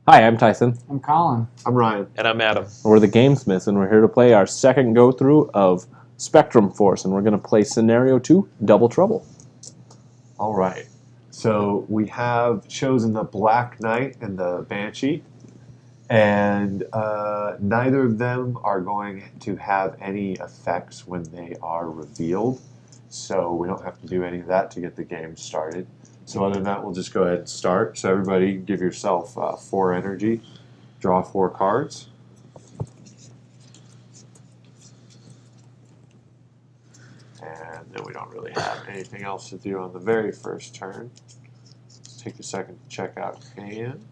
Hi, I'm Tyson. I'm Colin. I'm Ryan. And I'm Adam. We're the Gamesmiths, and we're here to play our second go-through of Spectrum Force, and we're going to play Scenario 2, Double Trouble. All right. So we have chosen the Black Knight and the Banshee, and neither of them are going to have any effects when they are revealed, so we don't have to do any of that to get the game started. So other than that, we'll just go ahead and start. So everybody give yourself 4 energy, draw 4 cards. And then we don't really have anything else to do on the very first turn. Let's take a second to check out hand.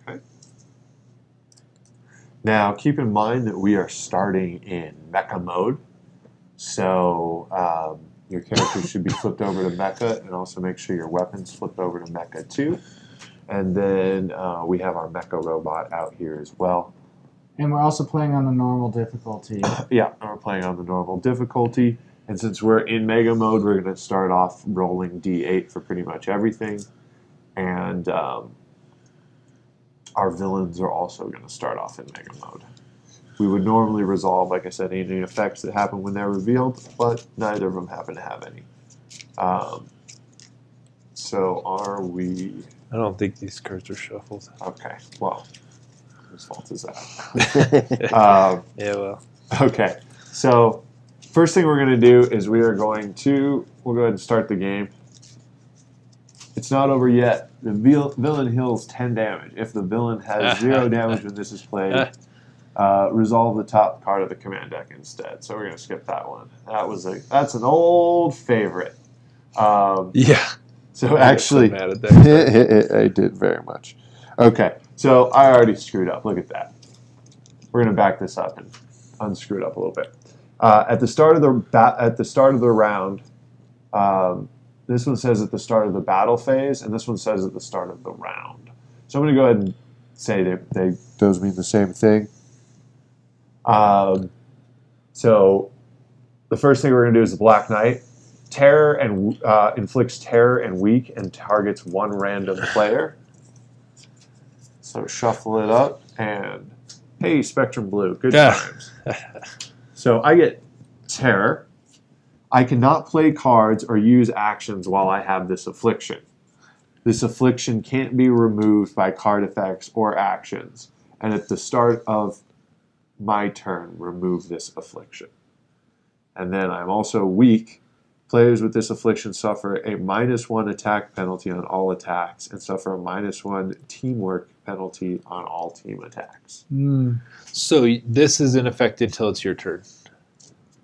Okay. Now keep in mind that we are starting in mecha mode. So your character should be flipped over to mecha, and also make sure your weapons flip over to mecha too. And then we have our mecha robot out here as well. And we're also playing on the normal difficulty. Yeah, we're playing on the normal difficulty. And since we're in mega mode, we're going to start off rolling D8 for pretty much everything. And our villains are also going to start off in mega mode. We would normally resolve, like I said, any effects that happen when they're revealed, but neither of them happen to have any. So are we... I don't think these cards are shuffled. Okay, well, whose fault is that? Yeah, well. Okay, so first thing we're going to do is we'll go ahead and start the game. It's not over yet. The villain heals 10 damage. If the villain has 0 damage when this is played, resolve the top card of the command deck instead. So we're going to skip that one. That's an old favorite. Yeah. So actually, so mad at that. I did very much. Okay, so I already screwed up. Look at that. We're going to back this up and unscrew it up a little bit. At the start of the round, this one says at the start of the battle phase, and this one says at the start of the round. So I'm going to go ahead and say those mean the same thing. So the first thing we're going to do is the Black Knight. Terror and inflicts terror and weak and targets one random player. So shuffle it up and hey, Spectrum Blue, good times. So I get terror. I cannot play cards or use actions while I have this affliction. This affliction can't be removed by card effects or actions. And at the start of my turn, remove this affliction. And then I'm also weak. Players with this affliction suffer a -1 attack penalty on all attacks and suffer a -1 teamwork penalty on all team attacks. So this is in effect until it's your turn.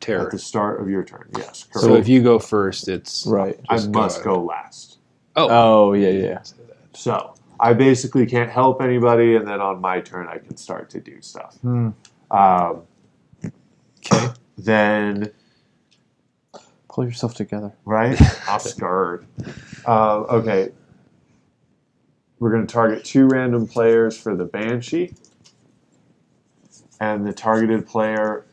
Terror. At the start of your turn, yes. Correct. So if you go first, it's... Right. I must go last. Oh, yeah. So I basically can't help anybody, and then on my turn I can start to do stuff. Okay. Then... Pull yourself together. Right? I'm scared. Okay. We're going to target 2 random players for the Banshee. And the targeted players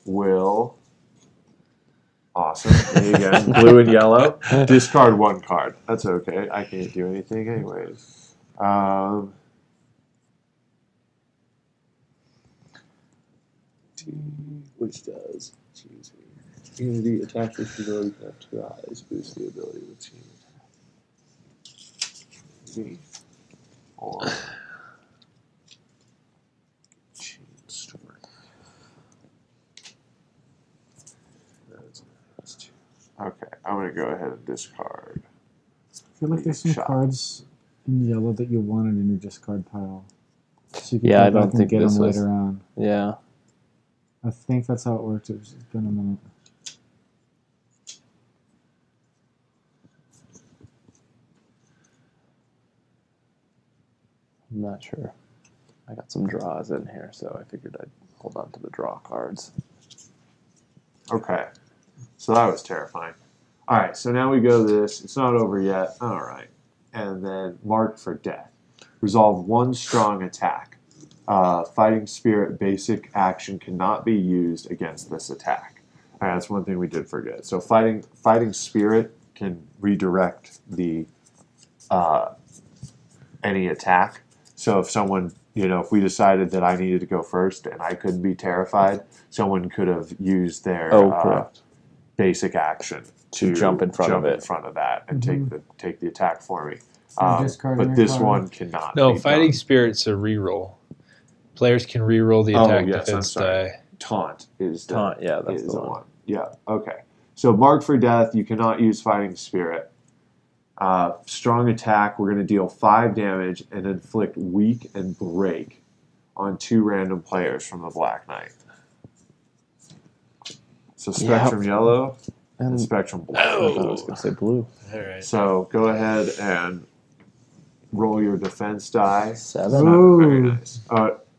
will... Awesome. Me again. Blue and yellow. Discard 1 card. That's okay. I can't do anything anyways. Which does, excuse me, immunity attacks with ability can have 2 eyes, boost the ability of the team attack. Me. Or chain story. That's 2. Okay, I'm going to go ahead and discard. I feel like there's some Shot. cards in yellow that you wanted in your discard pile. So you can Yeah, go I don't back and think get this them was- later on. Yeah. I think that's how it works. It's been a minute. I'm not sure. I got some draws in here, so I figured I'd hold on to the draw cards. Okay, so that was terrifying. All right, so now we go to this. It's not over yet. All right. And then mark for death. resolve one strong attack. Fighting Spirit basic action cannot be used against this attack. All right, that's one thing we did forget. So Fighting Spirit can redirect the any attack. So if someone, if we decided that I needed to go first and I couldn't be terrified, someone could have used their correct. basic action To jump in front of it. in front of that and take the attack for me. discarding But your this card. one cannot. No, be Fighting done. Spirit's a reroll. Players can reroll the Oh, attack yes, I'm defense sorry. die. Taunt is the, Taunt, yeah, that's is the one. Yeah, okay. So mark for death, you cannot use Fighting Spirit. Strong attack, we're going to deal 5 damage and inflict weak and break on 2 random players from the Black Knight. So Spectrum Yellow and And Spectrum Blue. I thought I was going to say blue. All right. So go ahead and roll your defense die. 7. Ooh. Very nice.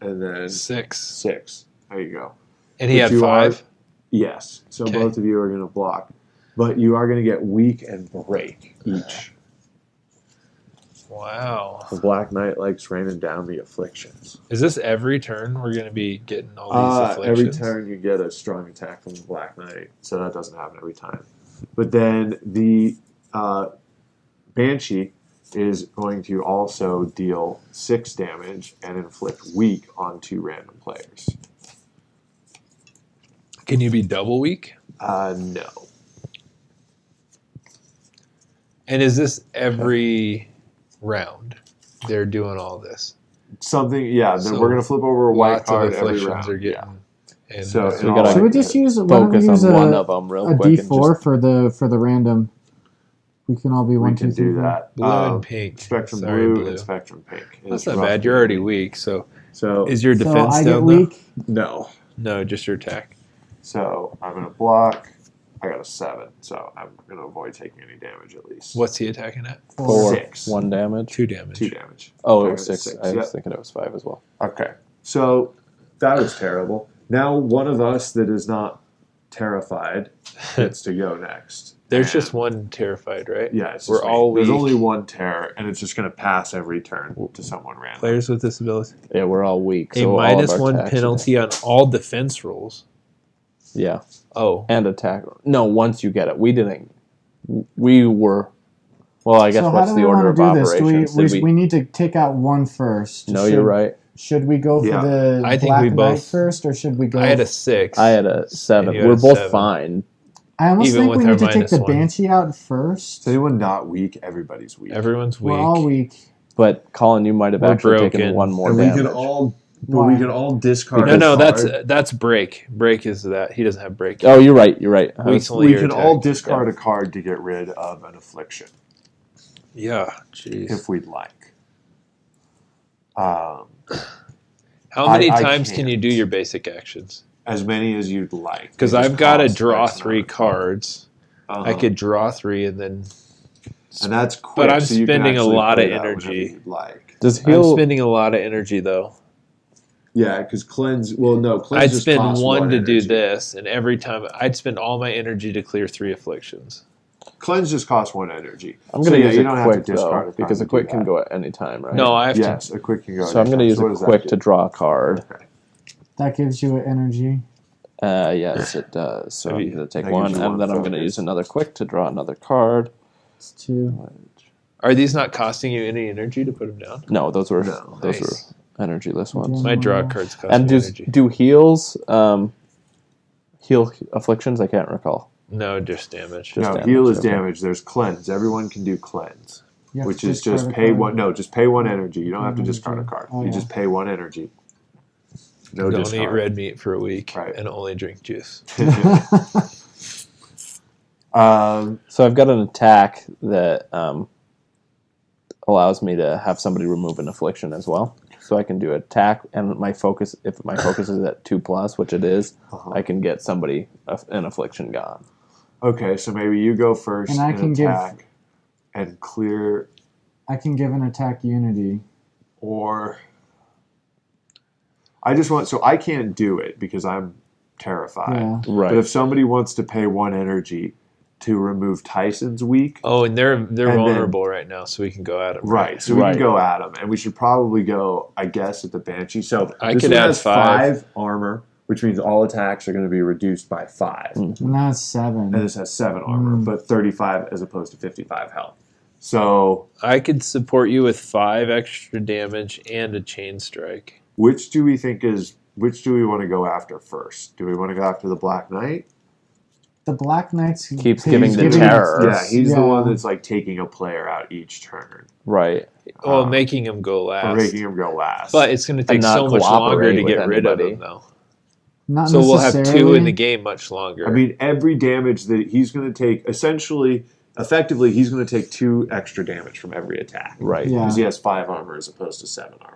And then 6. 6. There you go. And he But had you 5. Yes. So Okay. both of you are going to block. But you are going to get weak and break each. Wow. The Black Knight likes raining down the afflictions. Is this every turn we're going to be getting all these afflictions? Every turn you get a strong attack from the Black Knight. So that doesn't happen every time. But then the Banshee is going to also deal 6 damage and inflict weak on 2 random players. Can you be double weak? No. And is this every round they're doing all this? Something, yeah. Then So we're going to flip over a white Lots card of every afflictions round. are getting. And So So we in gotta all Should we just use? Why don't we Focus use on one a of them real a quick. D4 and for the random? We can all be we 1, can 2, 3. do that. blue and pink. Spectrum Sorry, blue and Spectrum pink. That's It's not rough bad. You're to already read. weak. So So is your So defense I get down though? weak. no. No, just your attack. So I'm going to block. I got a 7, so I'm going to avoid taking any damage at least. What's he attacking at? 4. 6. 1 damage. 2 damage. 2 damage. Oh, I it was got a 6. 6, I was yep. thinking it was 5 as well. Okay. So that was terrible. Now one of us that is not terrified gets to go next. There's And- just one terrified, right? Yeah, it's We're just me. all There's weak. only one terror, and it's just going to pass every turn to someone random. Players with disabilities. Yeah, we're all weak. A So all of minus our 1 attacks- penalty on all defense rolls. Yeah, Oh, and attack. No, once you get it. We didn't. We were. Well, I guess So how what's do the we order want of to do this? operations? Do Did we need to take out one first. No, you're right. Should we go for Yeah. the I think Black we Knight both- first, or should we go? I had a 6. I had a 7. And you had We're a both 7. fine. I almost even think with we our need to take minus the 1. Banshee out first. Is anyone not weak? Everybody's weak. Everyone's weak. We're all weak. But Colin, you might have We're actually broken. taken 1 more and damage. we can all, but Why? we can all discard. No, a no, card. that's break. Break is that he doesn't have break. Oh, you're right. You're right. Weak's only we your can attack. all discard a card to get rid of an affliction Yeah, jeez. if we'd like. How many I times can you do can't. your basic actions? As many as you'd like. Because They just I've got to cost draw X 3 amount of cards. Uh-huh. I could draw 3 and then and that's quick. But I'm so you can spending a actually lot of play that whenever energy. you'd like. Does I'm heal? spending a lot of energy though. Yeah, because cleanse. Well, no, cleanse. I'd just spend costs 1 to do energy. this, and every time I'd spend all my energy to clear 3 afflictions. Cleanse just costs 1 energy. I'm So, going to yeah, use you a don't have to quick discard though, a card because to a do quick can that. go at any time, right? No, I have Yes, a quick can go. So I'm going to use what a does that quick do? to draw a card. Okay. That gives you energy. Yes, it does. So Have I'm you- going to take that 1, gives you and one then I'm going to focus. use another quick to draw another card. It's 2. Are these not costing you any energy to put them down? No, those were No. those Nice. were energyless ones. My draw cards cost And me do energy. do heals heal afflictions? I can't recall. No, just damage. Just No, damage, heal is okay. damage. There's cleanse. Everyone can do cleanse, You have which to is discard just a pay card. 1. No, just pay 1 energy. You don't have to One discard a energy. card. Oh, You yeah. just pay 1 energy. No Don't discard. eat red meat for a week Right. and only drink juice. So I've got an attack that allows me to have somebody remove an affliction as well. So I can do attack, and my focus, if my focus is at 2+, which it is, Uh-huh. I can get somebody an affliction gone. Okay, so maybe you go first And I and can give- attack and clear, I can give an attack unity. or I just want. So I can't do it because I'm terrified. Yeah. Right. But if somebody wants to pay 1 energy to remove Tyson's weak. Oh, and they're then- vulnerable right now, so we can go at them. Right, so we Right. can go at him, and we should probably go, I guess, at the Banshee. So I this could one add has 5 armor, which means all attacks are going to be reduced by 5. And that's 7. And this has 7 armor, but 35 as opposed to 55 health. So I could support you with 5 extra damage and a chain strike. which do we want to go after first? Do we want to go after the Black Knight? The Black Knights Keeps he's giving the giving- terror. Yeah, he's the Yeah. one that's like taking a player out each turn. Right. Well, Um, making him go Or last. making him go last. But it's going to take not so much longer cooperate to get with rid of anybody. him, though. Not So we'll have 2 necessarily. in the game much longer. I mean, every damage that he's going to take, effectively, he's going to take 2 extra damage from every attack. Right. Yeah. Because he has 5 armor as opposed to 7 armor.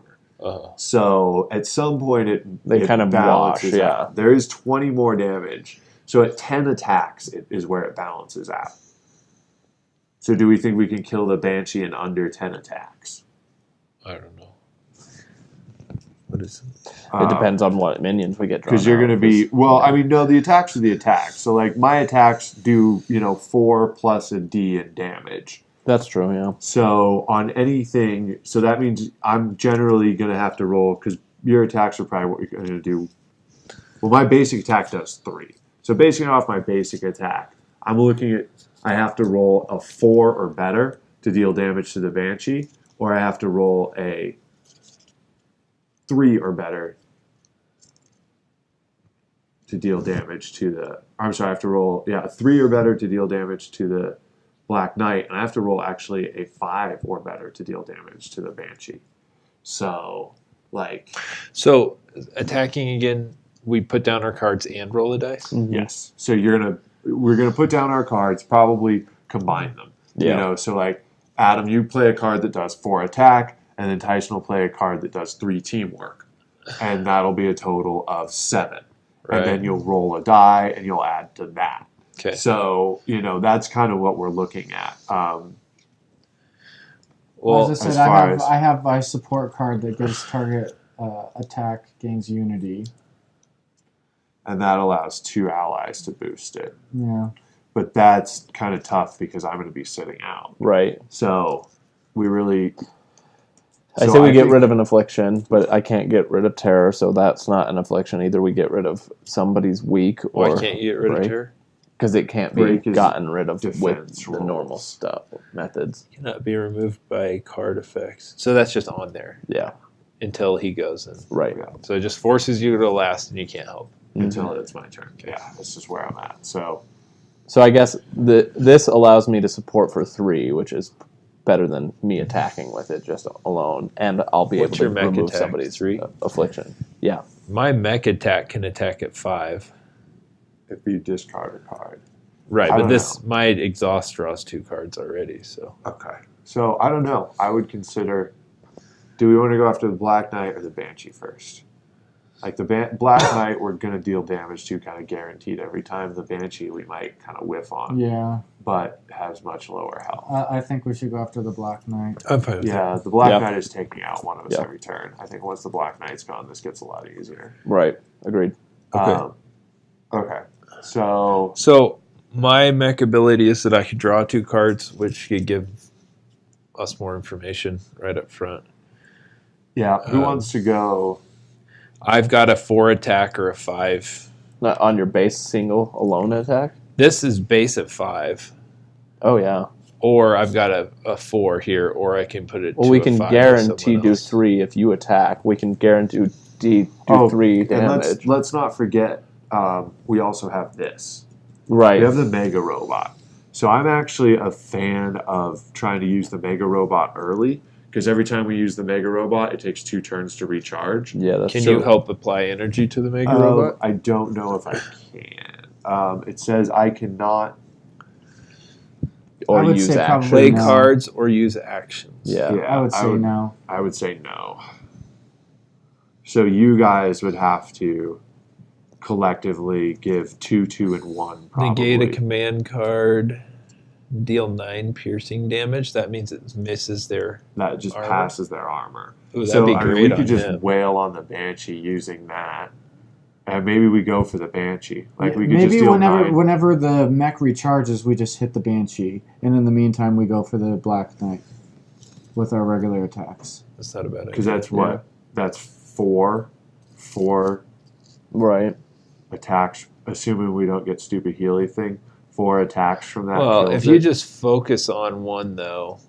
So at some point, They kind of balances wash, yeah. out. There is 20 more damage. So at 10 attacks it is where it balances out. So do we think we can kill the Banshee in under 10 attacks? I don't know. What is it? It depends on what minions we get drawn Because you're out, going to be, no, the attacks are the attacks. So like my attacks do, 4 plus a D in damage. That's true, yeah. So on anything, so that means I'm generally going to have to roll, because your attacks are probably what you're going to do. Well, my basic attack does 3. So basing off my basic attack, I'm looking at, I have to roll a 4 or better to deal damage to the Banshee, or I have to roll a 3 or better to deal damage to the, I'm sorry, I have to roll, a 3 or better to deal damage to the Black Knight, and I have to roll actually a 5 or better to deal damage to the Banshee. So, So attacking again, we put down our cards and roll a dice? yes. So we're gonna put down our cards, probably combine them. Yeah. So like Adam, you play a card that does 4 attack, and then Tyson will play a card that does 3 teamwork, and that'll be a total of 7. Right. And then you'll roll a die, and you'll add to that. Okay. So that's kind of what we're looking at. Well, As I as said, far as- I have my support card that gives target attack gains unity. And that allows 2 allies to boost it. Yeah. But that's kind of tough because I'm going to be sitting out. Right. So we really. I so say we get think- rid of an affliction, but I can't get rid of terror, so that's not an affliction. Either we get rid of somebody's weak, or why can't you get rid of break, her? because it can't be Break is gotten rid of with defense the rolls. normal stuff methods. Cannot be removed by card effects. So that's just on there Yeah. until he goes in. Right. Yeah. So it just forces you to last and you can't help. Until it's my turn. Yeah, this is where I'm at. So So I guess this allows me to support for 3, which is better than me attacking with it just alone, and I'll be What's able your to mech remove attack? somebody's 3? Affliction. Yeah. My mech attack can attack at 5. if you discard a card. Right, I but don't this my exhaust draws 2 cards already, so Okay. So I don't know. I would consider. Do we want to go after the Black Knight or the Banshee first? Like the Black Knight, we're going to deal damage to kind of guaranteed every time. The Banshee, we might kind of whiff on, Yeah. but has much lower health. I think we should go after the Black Knight. I'm fine with Yeah, the Black Yeah. Knight is taking out one of us Yeah. every turn. I think once the Black Knight's gone, this gets a lot easier. Right. Agreed. Okay. Okay. So So my mech ability is that I could draw 2 cards, which could give us more information right up front. yeah, who wants to go? I've got a 4 attack or a 5. Not on your base single alone attack. This is base at 5. Oh yeah. Or I've got a 4 here, or I can put it Well, to we a can 5 with guarantee someone do else. 3 if you attack. We can guarantee do 3 And damage. let's not forget, we also have this. Right. We have the Mega Robot. So I'm actually a fan of trying to use the Mega Robot early, because every time we use the Mega Robot, it takes 2 turns to recharge. Yeah, that's Can true. you help apply energy to the Mega Robot? I don't know if I can. It says I cannot. Or I would use say action. probably Play no. cards or use actions. Yeah. Yeah, I would say no. I would say no. So you guys would have to collectively give 2, 2, and 1. Probably. Negate a command card. Deal 9 piercing damage. That means it misses their. That just armor. passes their armor. Ooh, that'd So be I mean, great we on could just him. wail on the Banshee using that, And maybe we go for the Banshee. Like we could maybe just deal 9. whenever the mech recharges, we just hit the Banshee, and in the meantime, we go for the Black Knight with our regular attacks. That's not a bad idea. Because that's what? Yeah. That's four Right. attacks, assuming we don't get stupid Healy thing. 4 attacks from that. Well, kills if you it. just focus on one, though,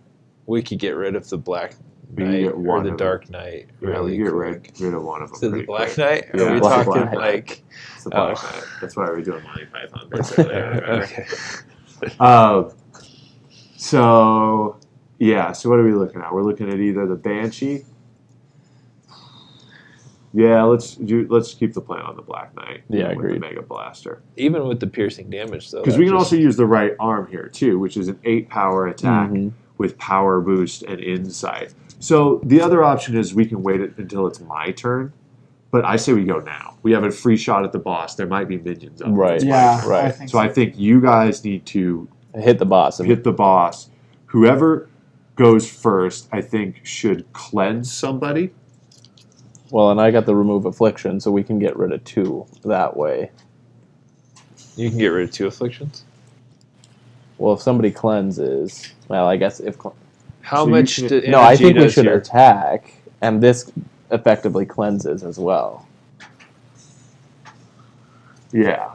we could get rid of the Black We Knight get or one the of Dark Knight. Yeah, Really we get quick. rid of one of them. So the pretty Black quick. Knight? Yeah, Are we Black talking Knight. like... It's the Black Oh. Knight. That's why we're doing Monty Python, basically. Okay. So, yeah. So what are we looking at? We're looking at either the Banshee. Yeah, let's keep the plan on the Black Knight. Yeah, with agreed. the Mega Blaster. Even with the piercing damage, though. Because that we can just- also use the right arm here too, which is an 8 power attack Mhm. with power boost and insight. So the other option is we can wait until it's my turn, but I say we go now. We have a free shot at the boss. There might be minions up. when Right. it's my Yeah, turn. Right. I think So I think you guys need to Hit the boss. And hit the boss. Whoever goes first, I think, should cleanse somebody. Well, and I got the remove affliction, so we can get rid of 2 that way. You can get rid of 2 afflictions? Well, if somebody cleanses, well, I guess if How So you much can- did no, I energy think we does should your- attack, and this effectively cleanses as well. Yeah.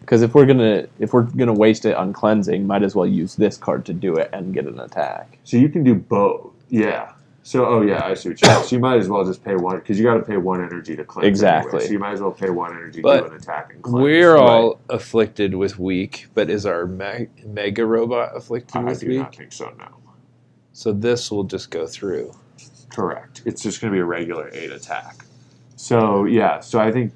Because if we're gonna waste it on cleansing, might as well use this card to do it and get an attack. So you can do both. Yeah. So, oh yeah, I see what you're saying. So you might as well just pay 1, because you got to pay 1 energy to cleanse. Exactly. Anyway. So you might as well pay 1 energy to But do an attack and cleanse. We're all afflicted with weak, but is our Mega Robot afflicted I with do weak? not think so, no. So this will just go through. Correct. It's just going to be a regular 8 attack. So yeah. So I think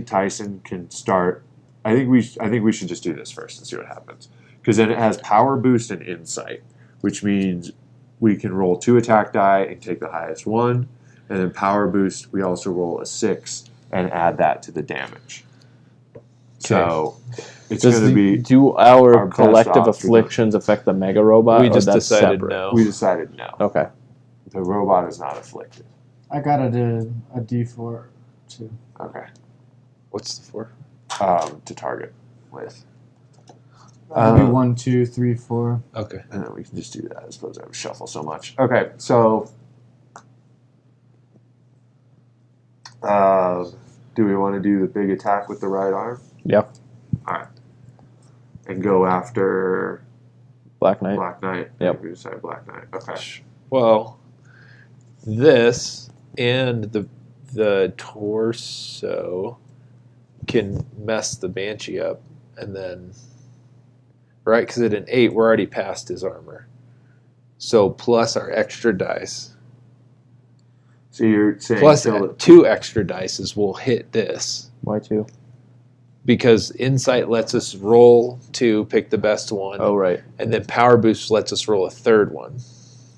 Tyson can start. I think we should just do this first and see what happens, because then it has power boost and insight, which means we can roll 2 attack die and take the highest one, and then power boost we also roll a 6 and add that to the damage. So it's going to be. do our our best collective option. afflictions affect the Mega Robot? We or just that's decided separate? no. We decided no. Okay. The robot is not afflicted. I got a D4 too. Okay. What's the 4? To target with. Maybe 1, 2, 3, 4. Okay. And then we can just do that. I suppose I would shuffle so much. Okay, so do we want to do the big attack with the right arm? Yep. All right. And go after Black Knight. Black Knight. Yep. We decided Black Knight. Okay. Well, this and the torso can mess the Banshee up, and then right, because at an 8 we're already past his armor, so plus our extra dice, So you're saying plus kill it. 2 extra dices will hit this, Why 2? because insight lets us roll 2, pick the best one, Oh, right. and then power boost lets us roll a third one.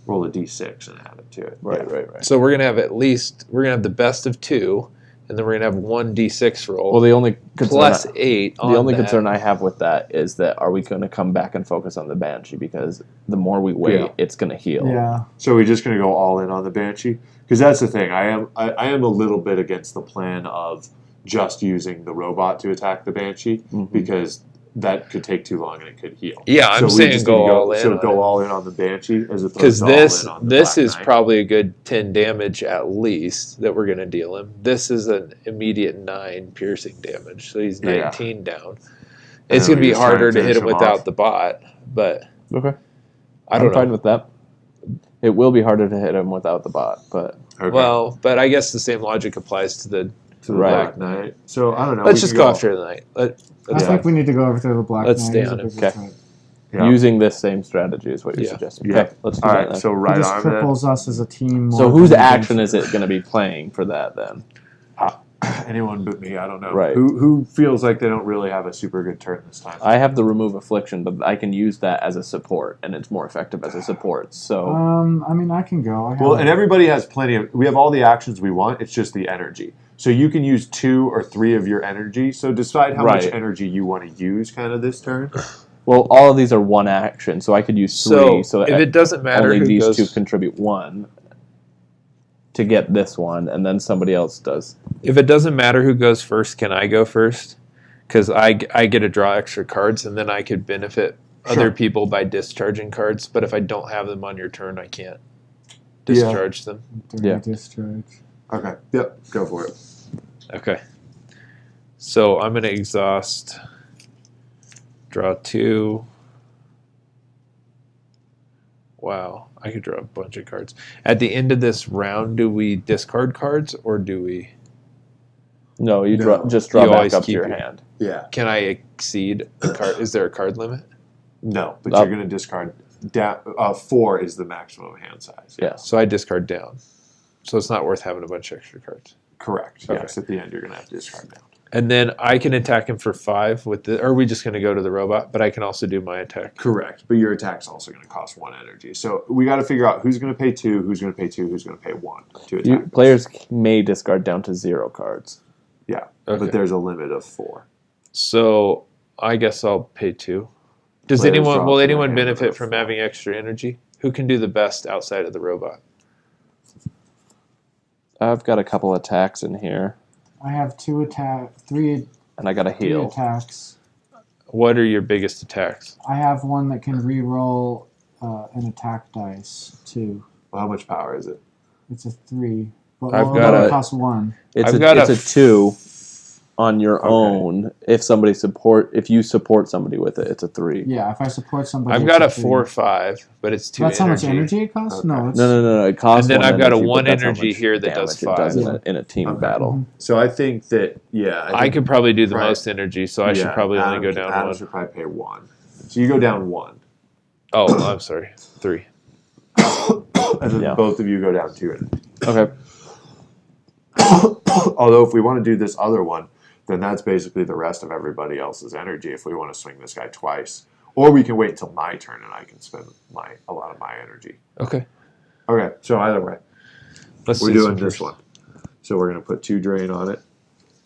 roll a d6 and add it to it. Right, Yeah. right. So we're gonna have the best of 2, and then we're gonna have 1 d6 roll. Well, the only concern plus 8 on the only that. concern I have with that is that are we going to come back and focus on the Banshee, because the more we wait, Yeah. it's going to heal. Yeah. So we're just going to go all in on the Banshee? Because that's the thing. I am a little bit against the plan of just using the robot to attack the Banshee, Mhm. because that could take too long and it could heal. Yeah, I'm we saying just go need to all in. So on go it. all in on the Banshee as opposed Because to this all in on the this Black is Knight. probably a good 10 damage at least that we're gonna deal him. This is an immediate 9 piercing damage, so he's Yeah. 19 down. And It's then gonna we be just try harder and to hit finish him him without off. the bot, but Okay. I don't I'm fine know. with that. It will be harder to hit him without the bot, but Okay. Well, but I guess the same logic applies to the. to the right. Black Knight. So I don't know. Let's we just can go after the night. I Yeah. think we need to go over to the Black Let's Knight. stay He's on a him. bigger Okay. threat. Yeah. using this same strategy is what you're Yeah. suggesting. Yeah. Okay, let's do All that right. then. So He right just arm then. cripples us as a team. So more whose than action Banshee. is it going to be playing for that then? Anyone but me. I don't know. Right. Who feels like they don't really have a super good turn this time? I have the remove affliction, but I can use that as a support, and it's more effective as a support. So I mean, I can go. I have Well, and everybody has plenty of. We have all the actions we want. It's just the energy. So you can use 2 or 3 of your energy. So decide how much Right. energy you want to use, kind of this turn. well, all of these are one action, so I could use 3. So if it doesn't matter only who these goes, 2 contribute 1. to get this one, and then somebody else does. If it doesn't matter who goes first, can I go first? Because I get to draw extra cards, and then I could benefit other people by discharging cards. But if I don't have them on your turn, I can't discharge them. Yeah. Discharge. Okay. Yep. Go for it. Okay. So I'm going to exhaust, draw 2. Wow, I could draw a bunch of cards. At the end of this round, do we discard cards or do we? No, you No. Just draw You back always up to keep your your- hand. Yeah. Can I exceed a card? Is there a card limit? No, but Up. you're going to discard down. 4 is the maximum hand size. Yeah. So I discard down. So it's not worth having a bunch of extra cards. Correct. Okay. Yes. At the end, you're going to have to discard down. And then I can attack him for 5 with the. Or are we just going to go to the robot? But I can also do my attack. Correct. But your attack's also going to cost 1 energy. So we got to figure out who's going to pay 2, who's going to pay 2, who's going to pay 1 to attack. Players may discard down to 0 cards. Yeah. Okay. But there's a limit of 4. So I guess I'll pay 2. Does Players anyone? drop Will to anyone their hand benefit of from 4. having extra energy? Who can do the best outside of the robot? I've got a couple attacks in here, I have 3 and I got a heal. attacks. What are your biggest attacks? I have one that can re-roll an attack dice too. Well, how much power is it? It's a 3. But I've well, got it a- costs 1. It's I've a got it's a a 2 on your Okay. own. If you support somebody with it, it's a 3. Yeah, if I support somebody, I've it's got a 3. 4/5, but it's 2 That's energy. how much energy it costs? Okay. No, it's No. It costs. And then 1 I've got a energy, but 1 that's how energy much here that does damage it does 5. in a team Okay. battle. So I think that, yeah. I could probably do the Right. most energy, so I should probably only go down Adam 1. should probably pay 1. So you go down 1. Oh, I'm sorry. 3. And then Yeah. both of you go down 2 energy. Okay. Although if we want to do this other one, then that's basically the rest of everybody else's energy if we want to swing this guy twice. Or we can wait until my turn and I can spend a lot of my energy. Okay. Okay, so either way, Let's we're do doing some this first. one. So we're going to put 2 drain on it.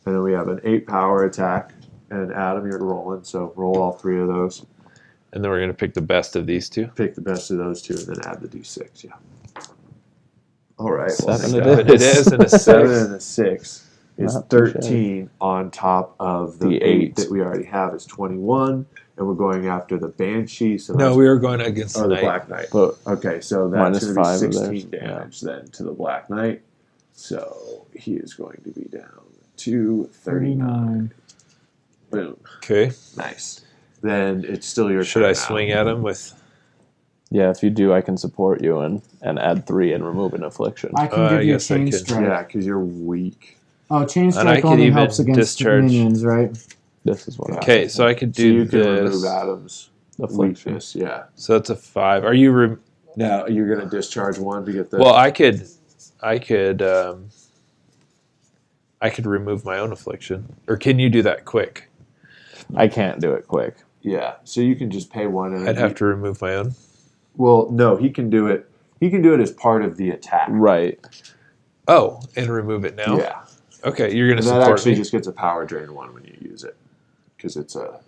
And then we have an 8 power attack. And Adam, you're rolling, so roll all 3 of those. And then we're going to pick the best of these 2. Pick the best of those 2 and then add the d6, yeah. All right. 7 well, it It is, and a 6. 7 and a 6 is Not too 13 on top of the The 8 8. that we already have is 21, and we're going after the Banshee. So No, that's, we were going against or the the Knight. Black Knight. But Okay, so Minus that's going 5 to of be theirs, 16 damage then to the Black Knight. So he is going to be down to 39. 39. Boom. Okay. Nice. Then it's still your Should turn I now. swing at him with... yeah, if you do, I can support you and add 3 and remove an affliction. I can I give you a guess I chain could. strike. Yeah, because you're weak. Oh, chain And I strike could only even helps against discharge- minions, right? This is what. Okay, so I could So do you can this. remove Adam's Affliction. weakness, yeah. So that's a 5. Are you... Now you're going to discharge 1 to get the... Well, I could remove my own affliction. Or can you do that quick? I can't do it quick. Yeah, so you can just pay 1 energy. I'd have to remove my own. Well, no, he can do it. He can do it as part of the attack. Right. Oh, and remove it now? Yeah, Okay, you're going and to that support actually me. just gets a power drain 1 when you use it, because it's a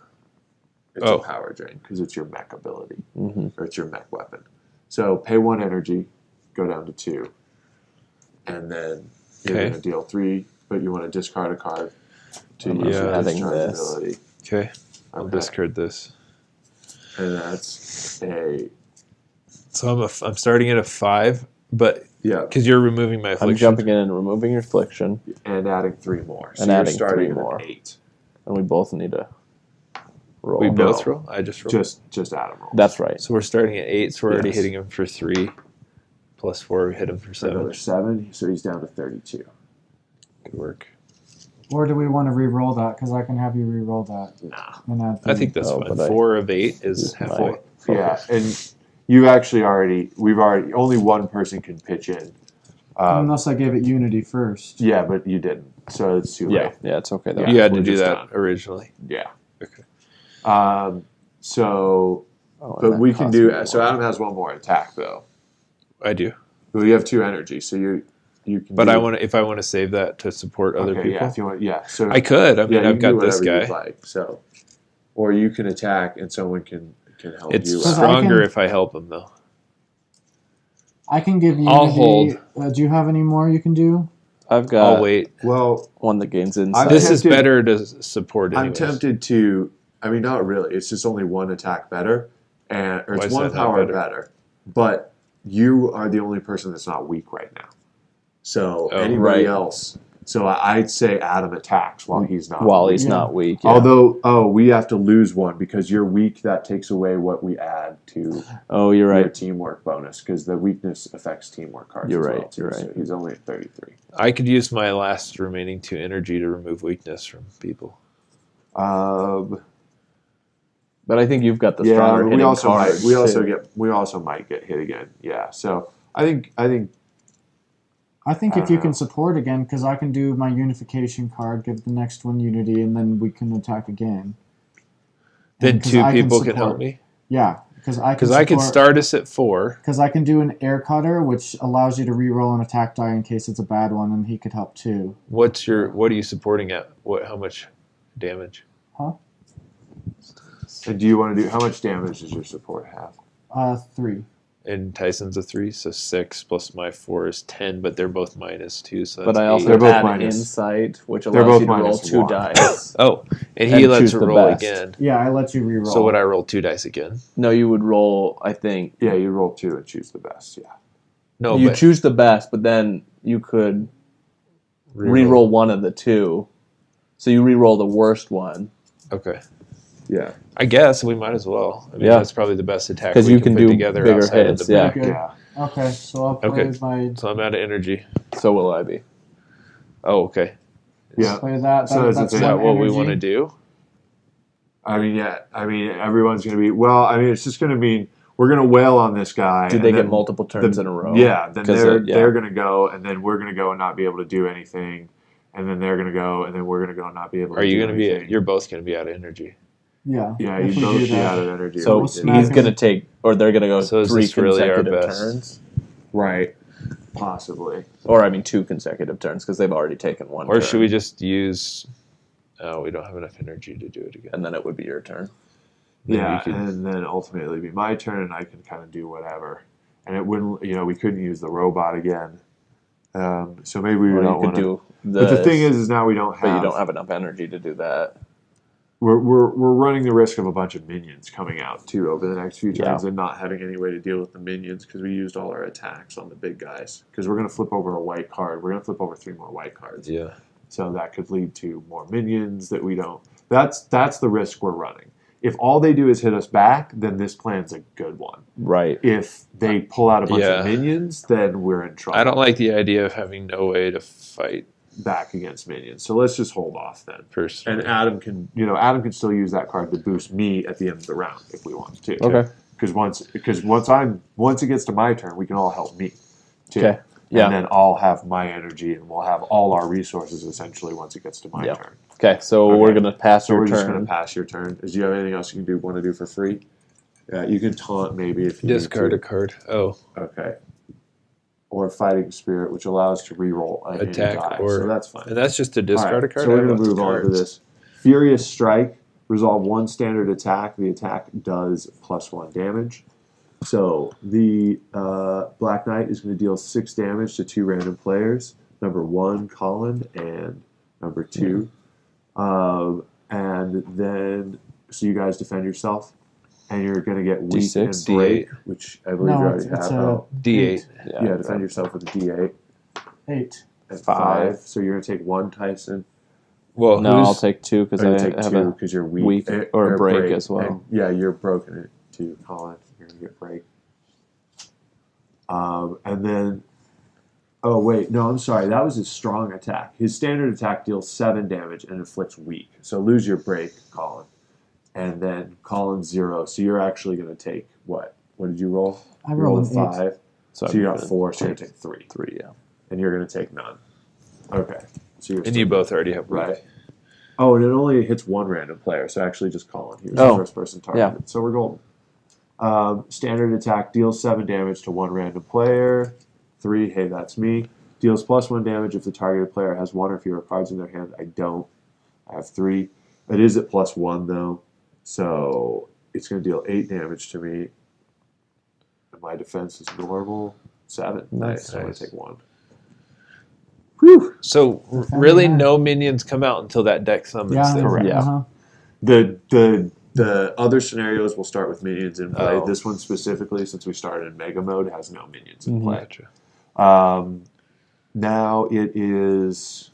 Oh. power drain because it's your mech ability hmm or it's your mech weapon. So pay 1 energy, go down to 2, and then you're Okay. going to deal 3, but you want to discard a card to I'm use your adding discharge this. ability. Okay, I'll Okay. discard this. And that's a So I'm starting at a 5, but yeah, because you're removing my affliction. I'm jumping in and removing your affliction, and adding 3 more. So And you're adding starting 3 at an more. 8. and we both need to roll. We No. both roll? I just roll. Just Adam rolls. That's right. So we're starting at 8, so we're already Yes. hitting him for 3. Plus 4, we hit him for 7. Another 7, so he's down to 32. Good work. Or do we want to re-roll that? Because I can have you re-roll that Nah. and add I think that's Oh, fine. but I- 4 of 8 is Use my halfway. focus. Yeah, and you actually only one person can pitch in. unless I gave it Unity first. Yeah, but you didn't, so it's too Yeah, late. yeah, it's okay. Though. Yeah. You had to we're do just that done. originally. Yeah. Okay. So, Oh, and but that we can costs do. me So more. Adam has 1 more attack though. I do. Well, you have 2 energy, so you can. But do, if I want to save that to support other okay, people. Yeah, if you want, yeah. So I could. I mean, yeah, you I've can do got this whatever guy. you'd like. So, or you can attack, and someone can help It's you. So out. I stronger can- if I help him, though. I can give you. I'll hold. Do you have any more you can do? I've got I'll wait. Well, one that gains insight. I'm This is tempted- better to support. I'm Anyways. tempted to. I mean, not really. It's just only one attack better, or Why it's is one that not power better? better. But you are the only person that's not weak right now. So Oh, anybody right. else. So I'd say Adam attacks while he's not. while weak. he's Yeah. not weak. Yeah. Although, we have to lose one because you're weak. That takes away what we add to oh, you're your right. teamwork bonus because the weakness affects teamwork cards. You're as right, well, too. you're So right. he's only at 33. I could use my last remaining 2 energy to remove weakness from people. But I think you've got the Yeah, stronger we hitting also cards. might. too. We also might get hit again. Yeah. So I think I think I if don't you know. can support again, because I can do my unification card, give the next one unity, and then we can attack again. Then And 'cause 2 I people can support- help me Yeah, because I can. because I can support- start us at 4. Because I can do an air cutter, which allows you to re-roll an attack die in case it's a bad one, and he could help too. What are you supporting at? How much damage? And do you want to do how much damage does your support have? 3. And Tyson's a 3, so 6 plus my 4 is 10, but they're both -2, so But that's I also They're 8. both add minus- insight, which they're allows both you to roll minus 2 1. dice. Oh, and And he lets choose her the roll best. again. Yeah, I let you re-roll. So would I roll 2 dice again? No, you would roll. I think Yeah, you roll 2 and choose the best. Yeah. No, you but choose the best, but then you could re-roll one of the 2. So you re-roll the worst one Okay. Yeah. I guess we might as well. I mean, Yeah. that's probably the best attack 'Cause we you can put do together bigger outside hits, of the yeah. back. Okay. Yeah. Okay, so I'll play Okay. my So I'm out of energy. So will I be. Oh, okay. Yeah. play that. So is that's it Is that one what we energy. want to do? I mean, yeah. I mean, everyone's going to be. Well, I mean, it's just going to mean we're going to wail on this guy. Do and they then get multiple turns the- in a row? Yeah. Then 'Cause, they're going to go, and then we're going to go and not be able to do anything, and then they're going to go, and then we're going to go and not be able. Are to you do going to be? anything. You're both going to be out of energy. Yeah. Yeah, if you'd we both do be that. out of energy. So We'll if we did. smack he's him. going to take, or they're going to go So is 3 this really our consecutive best? turns. Right. Possibly. Or, I mean, 2 consecutive turns, because they've already taken 1 Or turn. should we just use? Oh, we don't have enough energy to do it again. And then it would be your turn. Then Yeah, you could- and then ultimately it'd be my turn, and I can kind of do whatever. And it wouldn't, we couldn't use the robot again. So maybe we Or don't you could want to. do But the this, thing is now we don't have. but you don't have enough energy to do that. We're running the risk of a bunch of minions coming out too over the next few turns and not having any way to deal with the minions because we used all our attacks on the big guys. Because we're going to flip over a white card. We're going to flip over 3 more white cards. Yeah. So that could lead to more minions that we don't. That's the risk we're running. If all they do is hit us back, then this plan's a good one. Right. If they pull out a bunch Yeah. of minions, then we're in trouble. I don't like the idea of having no way to fight back against minions. So let's just hold off then. personally. And Adam can still use that card to boost me at the end of the round if we want to. Okay. Because once it gets to my turn, we can all help me too. Okay. Yeah. And then I'll have my energy, and we'll have all our resources essentially once it gets to my Yeah. turn. Okay, so Okay. we're going to pass So your we're just going turn. to pass your turn. Do you have anything else you want to do for free? Yeah, you can taunt maybe if you need Discard to. a card. Oh, Okay. Or fighting spirit, which allows to reroll any Attack die, or- so that's fine. and that's just to discard Alright, a card. So we're I have going to lots of move on to cards. this. Furious Strike. Resolve 1 standard attack. The attack does +1 damage. So the Black Knight is going to deal 6 damage to 2 random players. Number 1, Colin, and number 2. And then, so you guys defend yourself. And you're going to get weak D6, and break, which I believe you No, already it's have. a D8. Yeah, defend yourself with a D8 8. at 5. 5. So you're going to take 1, Tyson. Well, No, who's, I'll take 2 because Or you I take have 2 a. because you're weak. weak or break as well. And, yeah, you're broken it too, Colin. You're going to get break. And then, oh wait, no, I'm sorry. That was his strong attack. His standard attack deals 7 damage and inflicts weak. So lose your break, Colin. And then Colin's 0. So you're actually going to take what? What did you roll? I You rolled an 8. 5. So I'm you got gonna 4. So you're going to take 3. 3, yeah. And you're going to take none. Okay. So you're and you both already have weak. right. Oh, and it only hits 1 random player, so actually just Colin. He was Oh, the first person targeted. So we're golden. Standard attack deals 7 damage to 1 random player. 3, hey, that's me. Deals +1 damage if the targeted player has 1 or fewer cards in their hand. I don't. I have 3. It is at +1 though, so it's going to deal 8 damage to me. And my defense is normal. 7. Nice. I'm going Nice. to take 1. So really, no minions come out until that deck summons. Yeah, them. Correct. Yeah. Uh-huh. The other scenarios will start with minions in play. Oh. This one specifically, since we started in Mega Mode, has no minions in play. Gotcha. Now it is.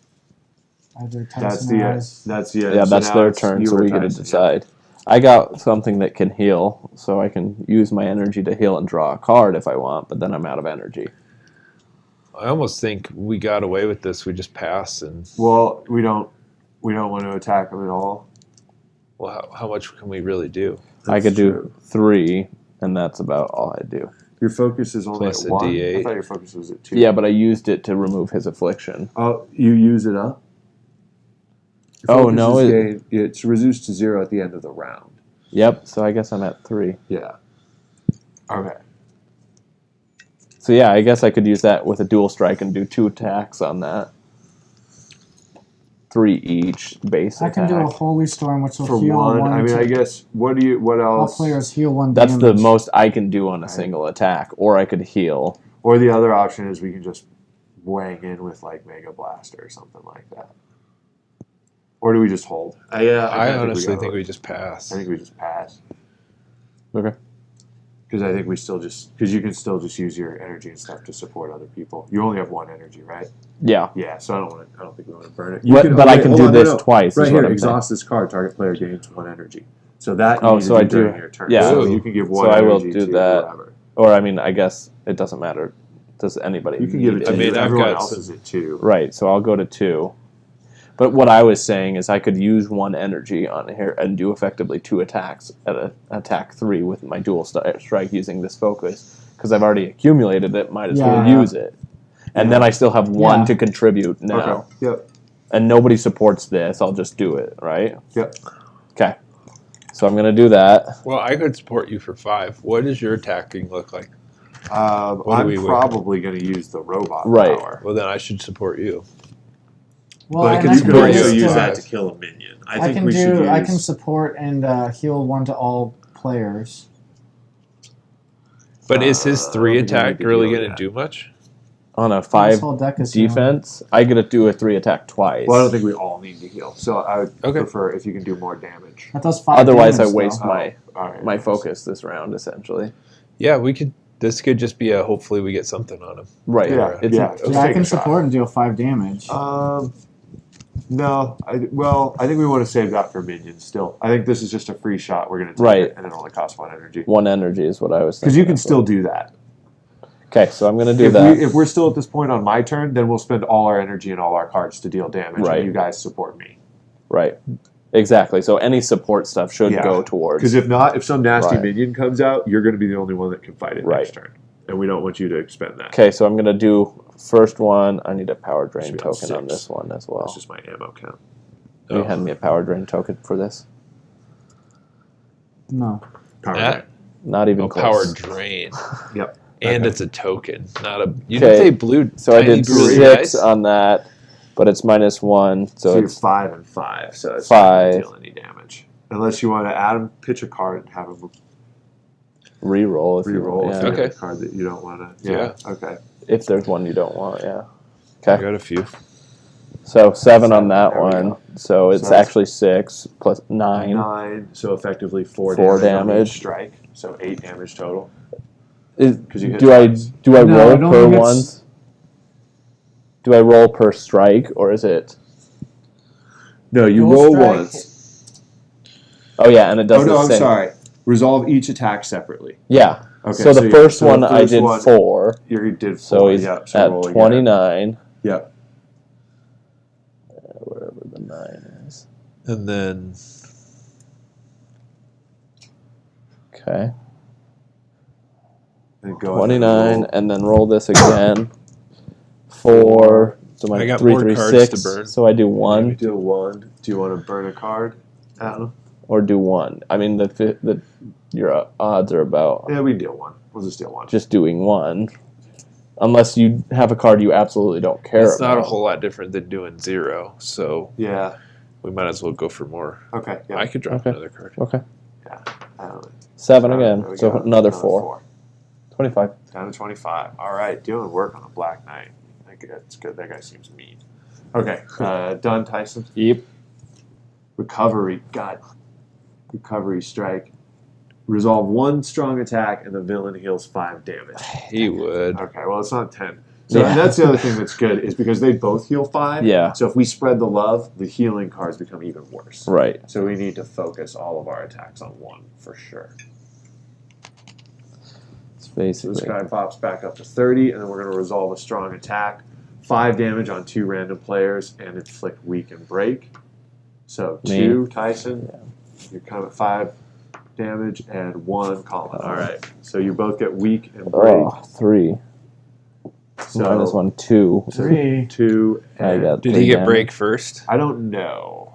Either That's Tyson the or end. Eyes. That's the end. Yeah, So that's now their it's turn, you so or we get to Tyson, yeah. decide. I got something that can heal, so I can use my energy to heal and draw a card if I want, but then I'm out of energy. I almost think we got away with this. We just pass, and Well, we don't want to attack them at all. well, how much can we really do? I could That's do true. 3, and that's about all I do. Your focus is only Plus at a 1. I D8. thought your focus was at 2. Yeah, but I used it to remove his affliction. Oh, you use it up. Your Oh, focus no, is it's reduced to 0 at the end of the round. Yep, so I guess I'm at 3. Yeah. Okay. So yeah, I guess I could use that with a dual strike and do 2 attacks on that. 3 each base I can do a attack. Holy Storm, which will For heal 1, one. I mean, to- I guess. What all else? players heal 1 That's damage. the most I can do on a Right. single attack, or I could heal. Or the other option is we can just wang in with like Mega Blaster or something like that. Or do we just hold? Yeah, I kinda honestly go think we with- just pass. I think we just pass Okay. because I think we still just because you can still just use your energy and stuff to support other people. You only have 1 energy, right? Yeah. Yeah, so I don't think we want to burn it. But I can do this twice, Right is here, what I'm exhaust this card. Target player gains 1 energy. So that you Oh, need so to I do during do- your turn. yeah. So you can give 1 So I will energy do to that. whoever. Or, I mean, I guess it doesn't matter. Does anybody You can give it need to I mean, you. I've Everyone got else some- is at 2. Right, so I'll go to 2. But what I was saying is I could use 1 energy on here and do effectively 2 attacks at attack 3 with my dual strike using this focus. Because I've already accumulated it, might as well Yeah. use it. And then I still have 1 Yeah. to contribute now. Okay. Yep. And nobody supports this, I'll just do it, right? Yep. Okay. So I'm going to do that. Well, I could support you for 5. What does your attacking look like? What do I'm we win? probably going to use the robot Right. power. Well, then I should support you. Well, But and you I can can do also this use to- that to kill a minion. I think can we should use. I can support and heal 1 to all players. But is his I 3 don't think we attack need to really deal going with to do much? On a This 5 whole deck is healing. defense, I get to do a 3 attack twice. Well, I don't think we all need to heal. So I would Okay. prefer if you can do more damage. That does 5 Otherwise, damage, I waste though. my All right. my focus this round, essentially. Yeah, we could. This could just be a hopefully we get something on him. Right. Yeah, It's yeah. a- Just Yeah, I take can a shot. support and deal 5 damage. No. I think we want to save that for minions still. I think this is just a free shot. We're going to take Right. it, and it only costs 1 energy. 1 energy is what I was thinking. Because you can as still well. do that. Okay, so I'm going to do If, that. if we're still at this point on my turn, then we'll spend all our energy and all our cards to deal damage, Right. and you guys support me. Right. Exactly. So any support stuff should Yeah. go towards. Because if not, if some nasty Right. minion comes out, you're going to be the only one that can fight it Right. next turn. And we don't want you to expend that. Okay, so I'm going to do first one. I need a power drain Should be on token on 6. this one as well. That's just my ammo count. Will you hand me a power drain token for this? No. Power That- drain. Not even Oh, close. power drain. Yep. And Okay. it's a token, not a. You Okay, didn't say blue. So I tiny did blue 6 dice? on that, but it's -1, so So you're it's 5 and 5, so it's not 5. going to deal any damage. Unless you want to add him, pitch a card and have him re-roll if you re-roll want. if Yeah. you Okay. have a card that you don't want to. Yeah. Okay. If there's one you don't want, yeah. I Okay, got a few. so 7 on that There we one. go. So it's So that's- actually 6 plus 9. 9, so effectively 4 4 damage. on damage. each strike, so 8 damage total. Is, 'Cause you hit do I twice. do I No, roll I don't per think it's- ones? Do I roll per strike or is it? No, you Dual roll strike. once. Oh yeah, and it does Oh no, the I'm same. sorry. Resolve each attack separately. Yeah. Okay. so the you- first so one the I first did one, 4, You did 4. so he's yep, so at roll again. 29. Yep. Wherever the 9 is. And then Okay. And go ahead 29, and roll. and then roll this again. 4. So my I got 3, more 3, cards 6. to burn. So I do You 1 do 1. Do you want to burn a card, Adam? or do 1. I mean the your odds are about Yeah, we can deal 1. We'll just deal 1. just doing 1. Unless you have a card you absolutely don't care it's about. not a whole lot different than doing 0, so Yeah. we might as well go for more. Okay. Yeah. I could drop Okay. another card. Okay. There 7 we again. go. So another 4. 25. Down to 25. All right, doing work on a Black Knight. I think that's good. That guy seems mean. Okay, done, Tyson. Yep. Recovery. God. Recovery strike. Resolve 1 strong attack, and the villain heals 5 damage. He would. Okay, well, it's not 10. So Yeah. that's the other thing that's good, is because they both heal 5. Yeah. So if we spread the love, the healing cards become even worse. Right. So we need to focus all of our attacks on 1 for sure. It's So basically. this guy pops back up to 30, and then we're going to resolve a strong attack. 5 damage on 2 random players, and inflict weak and break. So Me. 2, Tyson. Yeah. You're kind of at 5 damage, and 1, Colin. All right. So you both get weak and break. Oh, 3. So Minus 1, 2. 3. 2. I And got Did 3 he get damage. break first? I don't know.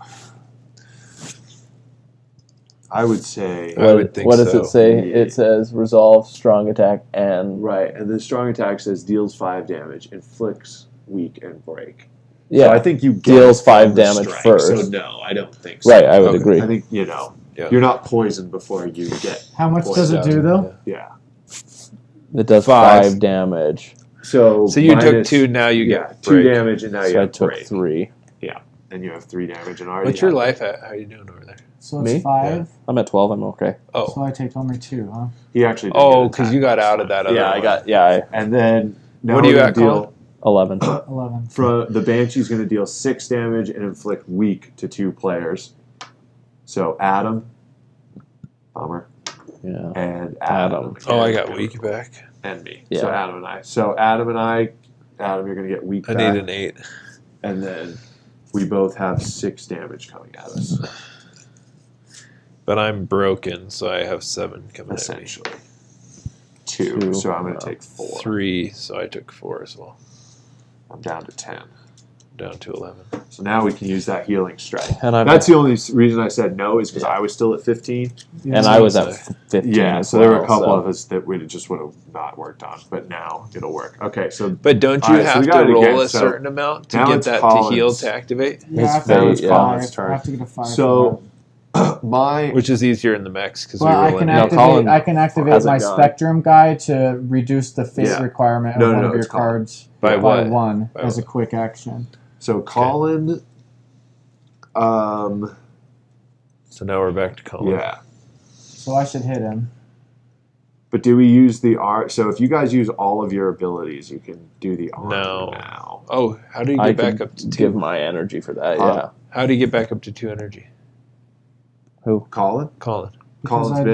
I would say I would think What does it so. say? Yeah. It says resolve, strong attack, and right, and the strong attack says deals 5 damage, inflicts weak and break. yeah, So I think you get Deals it 5 from the damage strike, first. So no, I don't think so. right. I would Okay. agree. I think Yeah. you're not poisoned before you get. How much Boy, does it do, though? Yeah. It does 5. 5 damage. So So you took minus- 2, now you yeah, get 2 break. damage, and now you So I have took break. 3. And you have 3 damage, and already. What's your have- life at? How are you doing over there? So it's Me? 5. I'm at 12. I'm okay. Oh. So I take only 2, huh? He actually. Did Oh, get because attacked you got last out of time. that other one. And then now What are we're you gonna at, deal 11. 11. from the Banshee's going to deal 6 damage and inflict weak to 2 players. So Adam, bummer, Yeah. and Adam. Oh, I got weak back. and me. Yeah. So Adam and I. So Adam and I. Adam, you're going to get weak I back, need an 8. and then we both have 6 damage coming at us, But I'm broken, so I have 7 coming at me. essentially. 2. 2, So I'm going to take 4. 3, so I took 4 as well. I'm down to 10. Down to 11. So now we can use that healing strike. And I'm That's the only reason I said no, is because I was still at 15. Yeah, and so I was so- at 15. Yeah, as so there were a well, couple so- of us that we just would have not worked on, but now it'll work. Okay, so But don't you Alright, so have we to got it roll again. a So certain amount to now get it's that to Collins. heal to activate? Yeah, I have fate, to it's get Colin's 5. turn. I have to get a 5. So my Which is easier in the mechs because we Well, I roll can in. No, activate. Colin I can activate hasn't my gone. Spectrum guy to reduce the fate Yeah. requirement of No, no, one no, of your it's Colin. cards By what? 1 By as a what? quick action. so Colin, So now we're back to Colin. yeah. So I should hit him. But do we use the R? So if you guys use all of your abilities, you can do the R No. now. Oh, how do you I get back could up to 2? give my energy for that. Huh? Yeah. How do you get back up to 2 energy? Who? Colin, Colin. Because Colin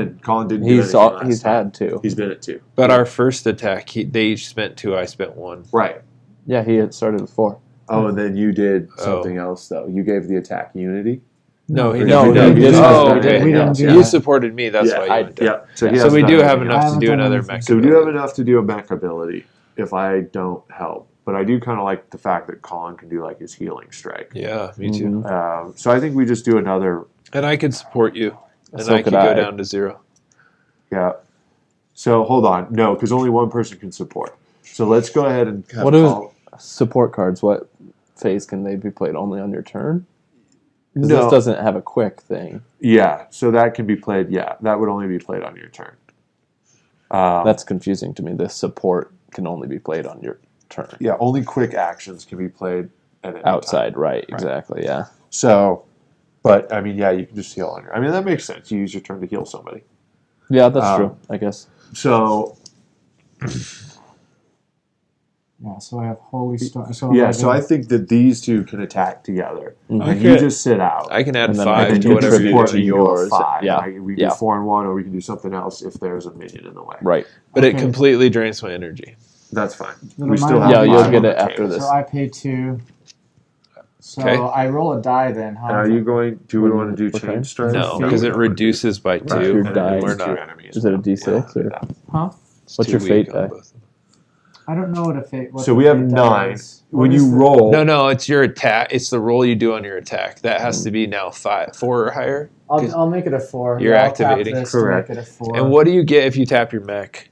didn't. do He's anything last he's time. had 2. He's been at 2. But our first attack, they each spent 2, I spent 1. Right. Yeah, he had started with 4. Oh, and then you did Oh. something else though. You gave the attack unity. No, he No, never no, did. he didn't. Oh, We okay. didn't. We didn't do You that. supported me, that's yeah, why you went down. yeah. So, Yeah. he So hasn't we done do anything have else. I enough to haven't do done another anything. mech. So we do have ability. enough to do a mech ability if I don't help. But I do kind of like the fact that Colin can do like his healing strike. Yeah, me too. Mhm. So I think we just do another. And I could support you. And So I could could go I. down to 0. Yeah. So hold on. No, because only one person can support. So let's go ahead and have What is- Colin- Support cards. What phase can they be played only on your turn? 'Cause No. this doesn't have a quick thing. Yeah. So that can be played. Yeah, that would only be played on your turn. That's confusing to me. This support can only be played on your turn. Yeah. Only quick actions can be played at any Outside, time. right? Exactly. Yeah. So, but I mean, yeah, you can just heal on your. I mean, that makes sense. You use your turn to heal somebody. Yeah, that's true. I guess. So Yeah, so I have Holy Storm. So yeah, so I think that these two can attack together, Mhm. and Okay. you just sit out. I can add And then- 5 and then to you whatever you support do. and you go yours. 5. Yeah. Like, we Yeah. do 4 and 1, or we can do something else if there's a minion in the way. Right. But it Okay. completely drains my energy. That's fine. Then We am I still not- have Yeah, you'll 5 get on the it after table. this. So I pay 2. So Okay. I roll a die then, huh? And are you going? Do we want to do Okay. chain strike? No, No, because it reduces by 2. Right. Your And then die. it's We're 2 not. enemies. Is it a D6 or? Huh? It's What's too your fate weak on die? both. I don't know what a fate. What So the we have fate die 9. is. When What is you the- roll, No, it's your attack. It's the roll you do on your attack. That has to be now 4 or higher. I'll make it a 4. You're I'll activating. Tap this Correct. To make it a 4. And what do you get if you tap your mech?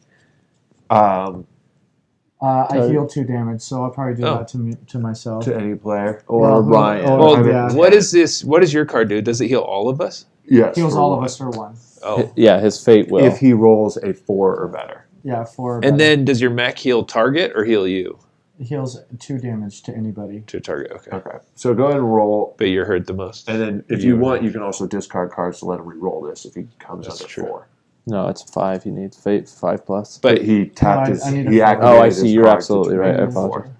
I heal 2 damage, so I'll probably do Oh. that to myself. to any player. Or Well, Ryan? or- Well, yeah. what is this? What does your card do? Does it heal all of us? Yes, Heals for all of one. us for 1. Oh, Yeah, his fate will. If he rolls a 4 or better. Yeah, 4. And then does your mech heal target or heal you heals 2 damage to anybody. to target? Okay. Okay. So go ahead and roll. But you're hurt the most. And then if you want, you can also discard cards to let him re-roll this if he comes That's under true. 4. No, it's 5. You need 5 plus. But He tapped No, his. I need a He four. activated Oh, I his see. You're card to absolutely do right. I a apologize.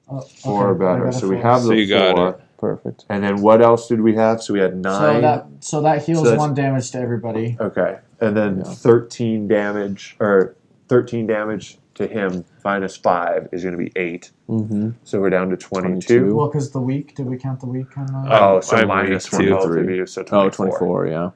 4 okay, I better. got a So we 4. have So the you got 4. it. Perfect. And then what else did we have? So we had 9. So that heals that's- 1 damage to everybody. Okay. And then Yeah. 13 damage, or 13 damage to him minus 5 is going to be 8. Mm-hmm. So we're down to 22. 22. Well, because the week, did we count the week on that? Oh, so I'm minus weak for too. both of you, so 24. Oh, 24, yeah.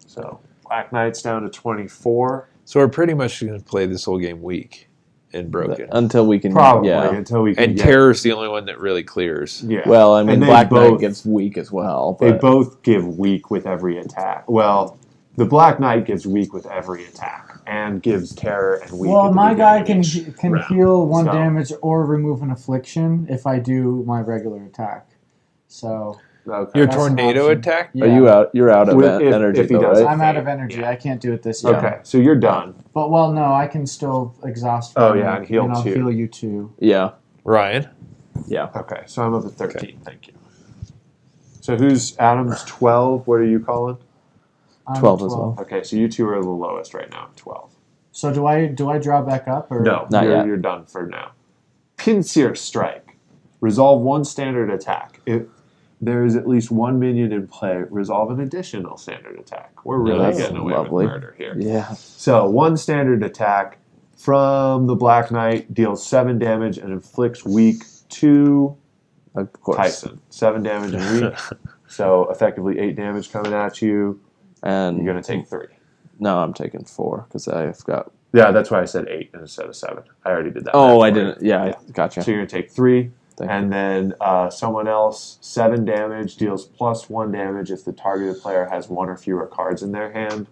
So Black Knight's down to 24. So we're pretty much going to play this whole game weak and broken. Until we can. Probably Yeah. until we can And get... Terror's the only one that really clears. Yeah. Well, I mean, And they Black Knight both- gives weak as well. They But both give weak with every attack. Well, the Black Knight gives weak with every attack and gives terror and weak. Well, at the my guy beginning can of each can round. heal 1 So- damage or remove an affliction if I do my regular attack. So Okay. Your That's an tornado option. attack? yeah. are you out? You're out of If- energy, if he though, does right? I'm out of energy. Yeah. I can't do it this year. Okay, so you're done. But well, no, I can still exhaust. Oh, my yeah, mech, and heal I'll 2. heal you 2. Yeah. Ryan? Yeah. Okay, so I'm up at 13. Thank you. So who's Adam's 12? What are you calling? I'm 12 as well. Okay, so you two are the lowest right now, 12. So do I draw back up or No, Not you're, yet. you're done for now. Pincer Strike. Resolve 1 standard attack. If there is at least 1 minion in play, resolve an additional standard attack. We're really That's getting away lovely. with murder here. Yeah. So 1 standard attack from the Black Knight deals 7 damage and inflicts weak to Of course. Tyson. 7 damage and weak. So effectively 8 damage coming at you. And You're going to take 3. No, I'm taking 4 because I've got. Yeah, that's why I said 8 instead of 7. I already did that. Oh, math I for you. didn't. Yeah, Yeah. gotcha. So you're going to take 3. Thank And then someone else, 7 damage, deals plus 1 damage if the targeted player has 1 or fewer cards in their hand.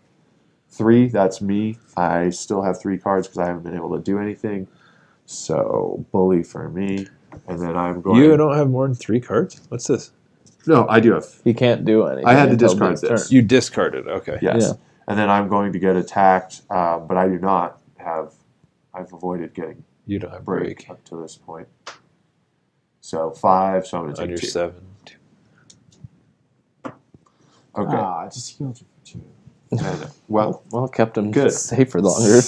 3, that's me. I still have 3 cards because I haven't been able to do anything. So, bully for me. And then I'm going... You don't have more than 3 cards? What's this? No, I do have... He can't do anything. I had to until discard Blue's this. turn. You discarded. Okay. Yes. Yeah. And then I'm going to get attacked, but I do not have... I've avoided getting You don't have break break up to this point. So 5, so I'm going to on take your 2. 7. Okay. Ah, I just healed you for 2. And, well, Well, kept him Good. safer longer.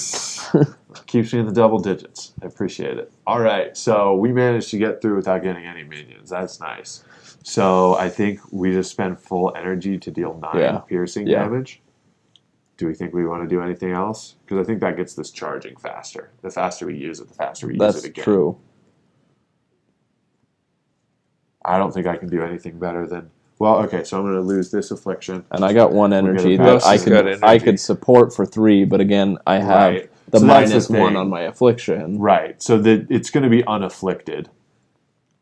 keeps me in the double digits. I appreciate it. All right, so we managed to get through without getting any minions. That's nice. So I think we just spend full energy to deal 9 Yeah. piercing Yeah. damage. Do we think we want to do anything else? Because I think that gets this charging faster. The faster we use it, the faster we use That's it again. true. I don't think I can do anything better than... Well, okay, so I'm going to lose this affliction. And I got 1 energy gonna that pass. I Got could energy. support for 3, but again, I have Right. the So that's the minus 1 thing. on my affliction. Right. So that it's going to be unafflicted.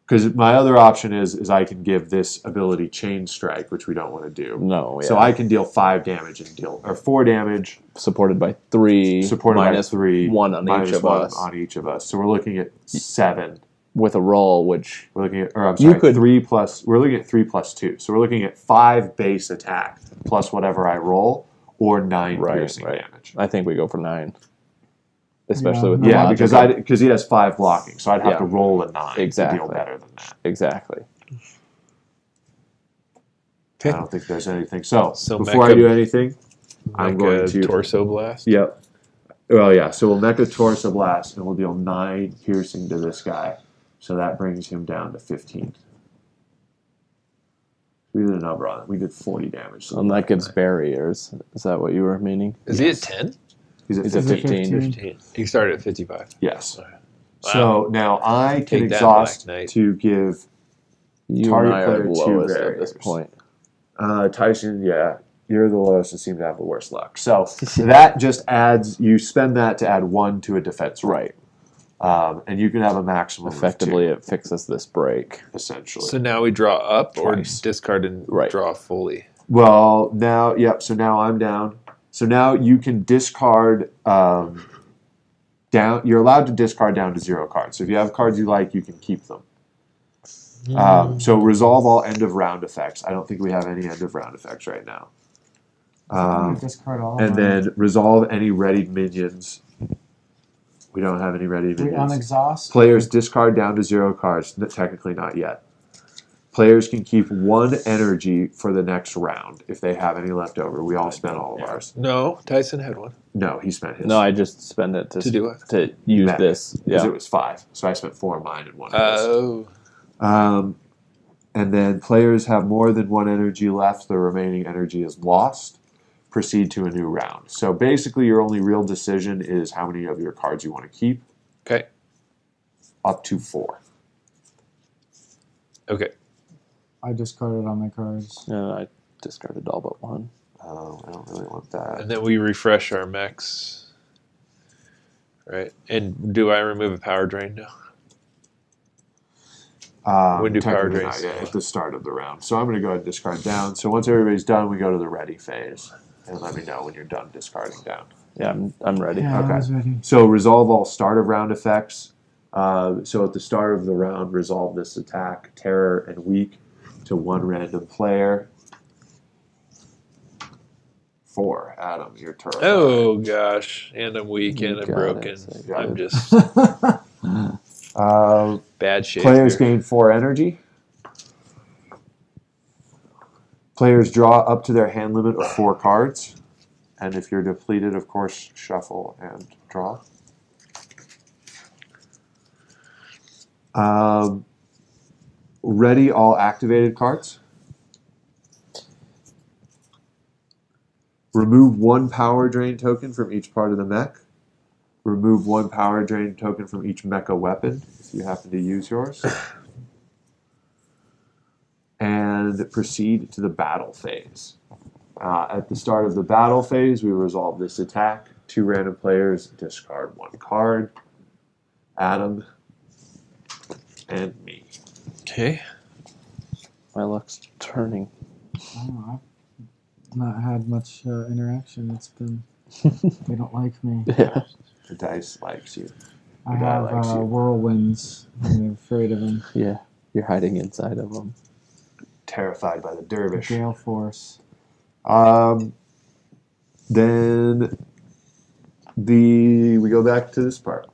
Because my other option is I can give this ability Chain Strike, which we don't want to do. No, yeah. So I can deal 5 damage and deal 4 damage, supported by 3, supported minus by 3, 1 on minus each of 1 us on each of us. So we're looking at 7. with a roll, which We're looking at, or I'm You sorry, could- 3 plus. We're looking at 3 plus 2. So we're looking at 5 base attack plus whatever I roll, or 9 Right, piercing right. damage. I think we go for 9. Especially Yeah. with the Yeah, logic because he has 5 blocking, so I'd have Yeah. to roll a 9 to Exactly. deal better than that. Exactly. I don't think there's anything. So, So before I Mecha- do anything, I'm going to... Torso Blast? Yep. Well, yeah. So we'll Mecha Torso Blast, and we'll deal 9 piercing to this guy. So that brings him down to 15. We did a number on it. We did 40 damage. to the And that Black gives Knight. barriers. Is that what you were meaning? Is he at 10? He's at He's at 15. 15. 15. He started at 55. Yes. Wow. So now I can Take that, exhaust Black Knight. to give You Target and I are player the 2 lowest at barriers. this point. Tyson. Yeah, you're the lowest and seem to have the worst luck. So that just adds. You spend that to add 1 to a defense roll. Right. And you can have a maximum Effectively, of it fixes this break. 2, essentially. So now we draw up Twice. or discard and Right. draw fully? Well, now, yep. So now I'm down. So now you can discard down. You're allowed to discard down to 0 cards. So if you have cards you like, you can keep them. So resolve all end of round effects. I don't think we have any end of round effects right now. I'm gonna discard all. And of then resolve any readied minions. We don't have any ready we minions. unexhaust. Players discard down to 0 cards. Technically not yet. Players can keep 1 energy for the next round if they have any left over. We all spent all of ours. No, Tyson had one. No, he spent his. No, I just spent it To do it? to use Mech, this. Because Yeah. it was 5. So I spent 4 of mine and 1 of his. Oh. And then players have more than 1 energy left. The remaining energy is lost. Proceed to a new round. So basically, your only real decision is how many of your cards you want to keep. Okay. Up to 4. Okay. I discarded all my cards. And I discarded all but 1. Oh, I don't really want that. And then we refresh our mechs. Right. And do I remove a power drain now? When do power Technically drains? not yet, at the start of the round. So I'm going to go ahead and discard down. So once everybody's done, we go to the ready phase. And let me know when you're done discarding down. Yeah, I'm ready. Yeah, Okay. I was ready. So resolve all start of round effects. So at the start of the round, resolve this attack, terror, and weak to 1 random player. 4, Adam, your turn. Oh gosh. And I'm weak and I'm Got broken. it. So I'm good. just bad shape. Players here. gain 4 energy. Players draw up to their hand limit of 4 cards. And if you're depleted, of course, shuffle and draw. Ready all activated cards. Remove 1 power drain token from each part of the mech. Remove 1 power drain token from each mecha weapon if you happen to use yours. And proceed to the battle phase. At the start of the battle phase, we resolve this attack. 2 random players discard 1 card. Adam and me. Okay. My luck's turning. Oh, I've not had much interaction. It's been they don't like me. Yeah. The dice likes you. I The guy have likes you. whirlwinds. I'm afraid of them. Yeah. You're hiding inside of them. Terrified by the dervish. Gale force. Then we go back to this part.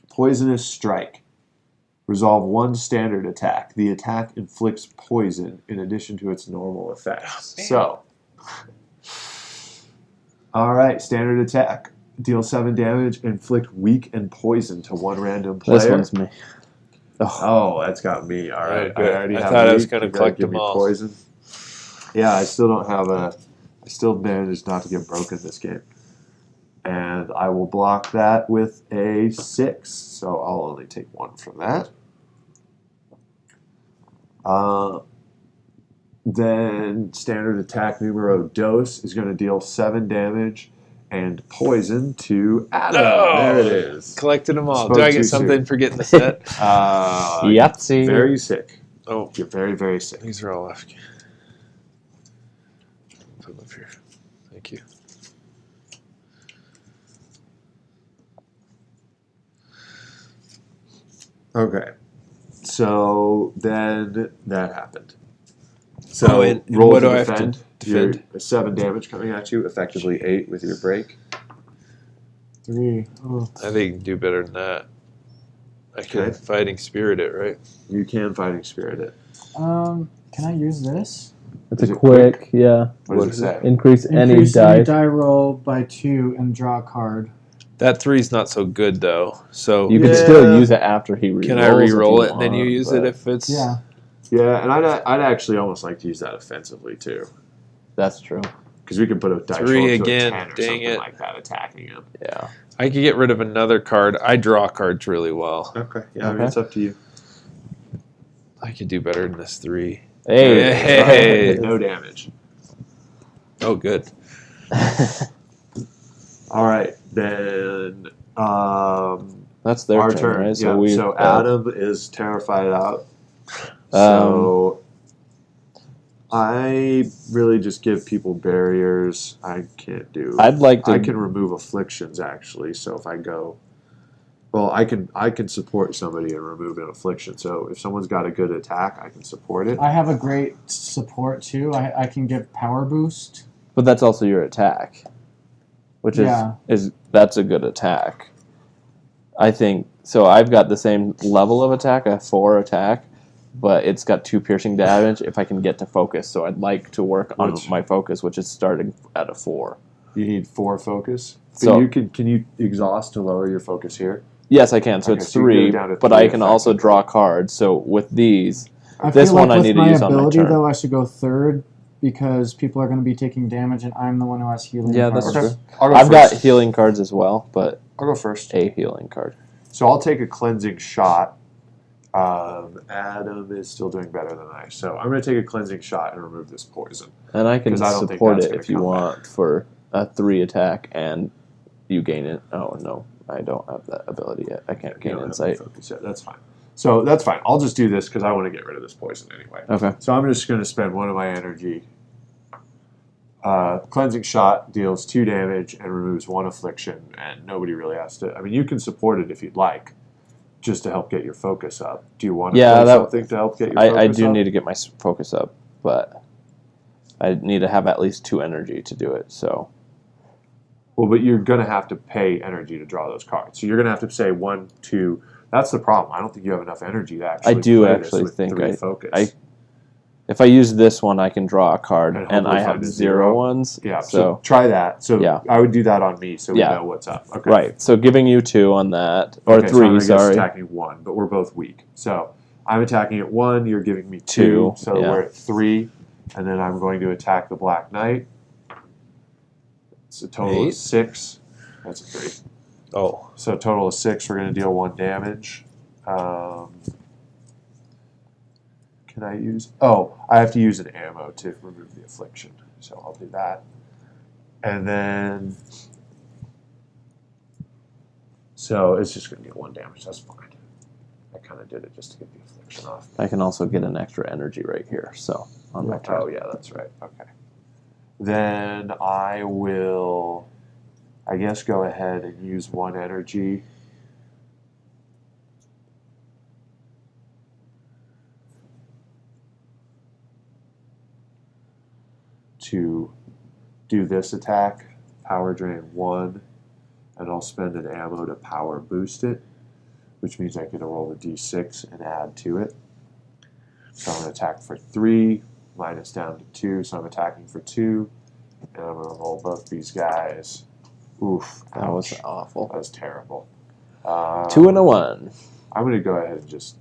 Poisonous strike. Resolve 1 standard attack. The attack inflicts poison in addition to its normal effects. So, all right, standard attack. Deal 7 damage. Inflict weak and poison to 1 random player. This one's me. Oh, Oh, that's got me. All right. Oh, good. already I have thought I was weak. gonna You gotta collect give them me all. Poison. Yeah, I still don't have a. I still managed not to get broken this game, and I will block that with a 6. So I'll only take 1 from that. Then standard attack numero dos is going to deal 7 damage and poison to Adam. Oh. There it is. Collected them all. Spoke Do I too get something soon. for getting the set? Yahtzee. Very sick. Oh, You're very, very sick. these are all left. Put them up here. Thank you. Okay. So then that happened. So Oh, and roll what to do I have to defend. defend? You're 7 damage coming at you, effectively 8 with your break. 3. Oh, I think you can do better than that. I can Okay. fighting spirit it, right? You can fighting spirit it. can I use this? It's Is a it quick, yeah. What does it say? Increase any Increase any dice. die roll by 2 and draw a card. That 3's not so good though. So You can Yeah. still use it after he re-rolls. can I if re-roll you it and then you want, use it but if it's Yeah. Yeah, and I'd actually almost like to use that offensively too. That's true. Because we could put a dice 3 roll to again, a 10 or dang something it. like that attacking him. Yeah. I could get rid of another card. I draw cards really well. Okay. Yeah, I mean, Okay. it's up to you. I could do better than this 3. Hey. Hey. No damage. Oh, good. All right, then That's their our turn, turn. right? Yeah, we. so Adam is terrified out. So I really just give people barriers. I can't do. I'd like to. I can remove afflictions actually. So if I go, well, I can support somebody and remove an affliction. So if someone's got a good attack, I can support it. I have a great support too. I can give power boost. But that's also your attack, which Yeah. is that's a good attack. I think so. I've got the same level of attack, a 4 attack, but it's got 2 piercing damage if I can get to focus. So I'd like to work on my focus, which is starting at a 4. You need 4 focus. So- So can you exhaust to lower your focus here? Yes, I can. So Okay, it's so you go 3, down to but 3 I can also effectively. draw cards. So with these, I This feel one like I with need to my use on my ability, turn. though, I should go third because people are going to be taking damage, and I'm the one who has healing. Yeah, that's cards. true. I'll go I've got first. healing cards as well, but I'll go first. a healing card. So I'll take a cleansing shot. Adam is still doing better than I. So I'm going to take a cleansing shot and remove this poison. And I can 'Cause I don't think support that's it gonna if you come want for a 3 attack and you gain it. Oh, no. I don't have that ability yet. I can't You gain don't have insight. focus yet. That's fine. So that's fine. I'll just do this because I want to get rid of this poison anyway. Okay. So I'm just going to spend 1 of my energy. Cleansing shot deals 2 damage and removes 1 affliction, and nobody really has to. I mean, you can support it if you'd like, just to help get your focus up. Do you want to Yeah, play that- something to help get your focus I do up? need to get my focus up, but I need to have at least 2 energy to do it. So Well, but you're going to have to pay energy to draw those cards. So you're going to have to say 1, 2. That's the problem. I don't think you have enough energy to actually. I do play this actually with think 3 focus. if I use this one, I can draw a card, And and I hopefully have find a 0 0. ones. Yeah, so So try that. So Yeah. I would do that on me so we Yeah. know what's up. Okay. right. So giving you 2 on that, or Okay, so 3. I'm gonna guess Sorry. attacking 1, but we're both weak. So I'm attacking at 1. You're giving me 2, 2. So yeah. we're at 3, and then I'm going to attack the Black Knight. It's a total of 8. 6. That's a 3. Oh, So a total of 6. We're going to deal 1 damage. Can I use? Oh, I have to use an ammo to remove the affliction. So I'll do that. And then, so it's just going to be 1 damage. That's fine. I kind of did it just to get the affliction off. I can also get an extra energy right here. So on my turn. Oh yeah, that's right. Okay. Then I will, I guess, go ahead and use 1 energy. To do this attack, power drain 1, and I'll spend an ammo to power boost it, which means I get to roll the d6 and add to it. So I'm going to attack for 3, minus down to 2, so I'm attacking for 2, and I'm going to roll both these guys. Oof, That was ouch. awful. That was terrible. 2 and a 1. I'm going to go ahead and just,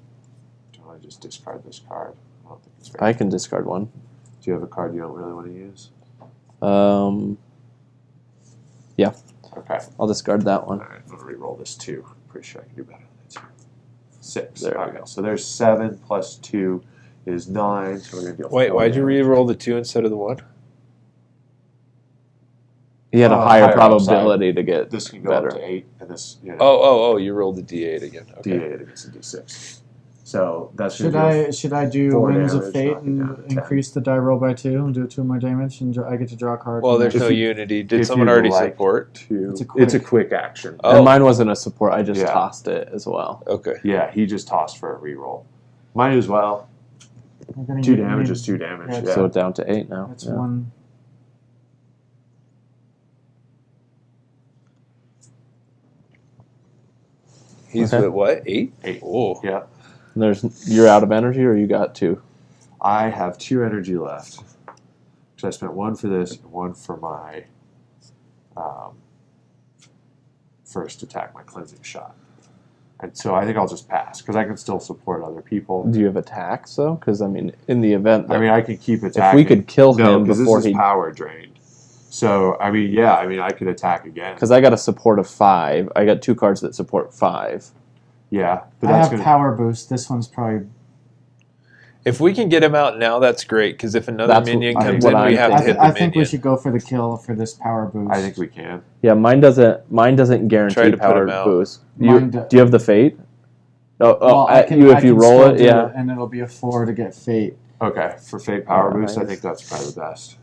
do I just discard this card? I don't think it's very. I can discard 1. Do you have a card you don't really want to use? Okay. I'll discard that one. All right, I'm going to re-roll this 2. Pretty sure I can do better than 2. 6. There we Okay, go. so there's 7 plus 2 is 9, so we're going to deal wait, 4 why'd you damage. re-roll the 2 instead of the 1? He had a Higher higher probability to get This can go better. up to 8, and this, Oh, you rolled the D8 again. Okay. D8 against a D6. So that's Should I do 4 Wings of damage, Fate knock it down to and 10. increase the die roll by 2 and do 2 more damage, and I get to draw a card? Well, from there's that? no If you- unity. Did if someone you'd already like support? to. It's a quick action. Oh. And mine wasn't a support. I just Yeah. tossed it as well. Okay. Yeah, he just tossed for a reroll. Mine as well. I'm gonna 2 need- damage is 2 damage. Yeah, Yeah. So down to 8 now. That's Yeah. 1. He's Okay. at what? 8? 8. Oh. Yeah. You're out of energy, or you got 2? I have 2 energy left. So I spent 1 for this and 1 for my first attack, my cleansing shot. And so I think I'll just pass because I can still support other people. Do you have attacks though? Because I mean, in the event that I mean, I can keep if attacking. we could kill no, him because before this is he, power drained. So I mean, yeah, I mean, I could attack again. because I got a support of 5. I got 2 cards that support 5. Yeah, but I that's have gonna. power boost. This one's probably. If we can get him out now, that's great. Because if another That's minion what- I comes think in, what we I have to think- hit the I think we minion. should go for the kill for this power boost. I think we can. Yeah, mine doesn't guarantee Try to put power him out. boost. Mine Do you have the fate? Oh, Well, if you roll still it, do yeah. and it'll be a 4 to get fate. Okay, for Fate Power Yeah, Boost, I nice. think that's probably the best.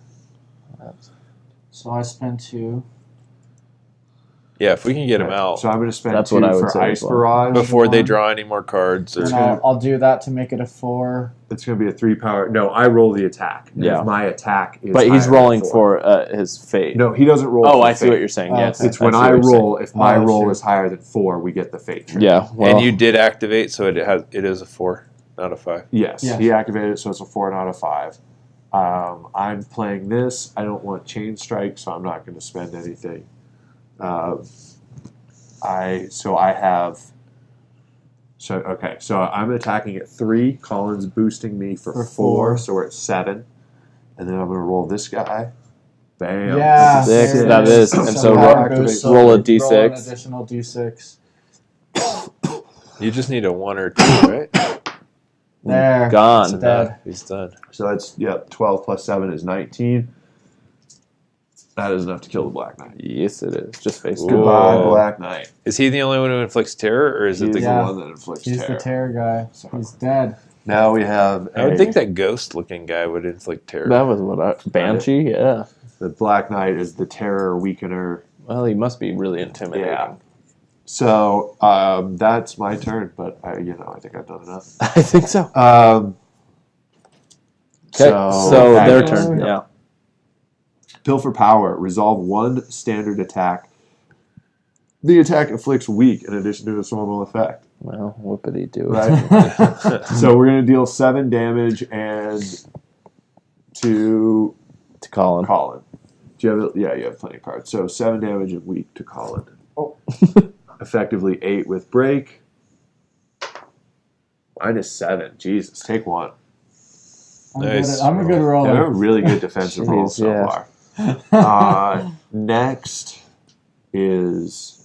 So I spend 2. Yeah, if we can get them Okay, out So I'm going to spend That's 2 what I would for say Ice as well. Barrage. before they One. draw any more cards. And Or, I'll do that to make it a 4. It's going to be a 3 power. No, I roll the attack. And Yeah. If my attack is But he's higher than rolling 4. for his fate. No, he doesn't roll. Oh, for I see fate. what you're saying. Oh, Yes, okay. It's when see I what you're roll. If my Oh, roll sure. is higher than 4, we get the fate saying. tree. Yeah, well, and you did activate, so it is a 4, not a 5. Yes, Yes. he activated it, so it's a 4 out of 5. I'm playing this. I don't want Chain Strike, so I'm not going to spend anything. So I'm attacking at 3. Colin's boosting me for For 4, 4. so we're at 7. And then I'm going to roll this guy. Bam. Yeah, That's a Six, there it that is. Some And so power roll- boost, roll a roll an D6. additional D6. You just need a 1 or 2, right? There. Gone. It's dead. He's done. So that's 12 plus 7 is 19. That is enough to kill the Black Knight. Yes, it is. Just face Ooh. down. Goodbye, Whoa. Black Knight. Is he the only one who inflicts terror, or is it He's the? the Yeah. one that inflicts He's terror. the terror guy. He's dead. Now we have I would think that ghost-looking guy would inflict terror. That was what I. Banshee? Yeah. the Black Knight is the terror weakener. Well, he must be really intimidating. Yeah. So that's my turn, but I think I've done enough. I think so. Okay, So their Okay. turn. Yeah. Pilfer Power. Resolve 1 standard attack. The attack inflicts weak in addition to its normal effect. Well, whoopity do. Right. So we're going to deal 7 damage and to To Colin. Colin. Do you have? Yeah, you have plenty of cards. So 7 damage and weak to Colin. Oh. Effectively 8 with break. -7. Jesus, take 1. Nice. I'm a good Yeah, they're roller. really good defensive Jeez, rolls so yeah. far. Next is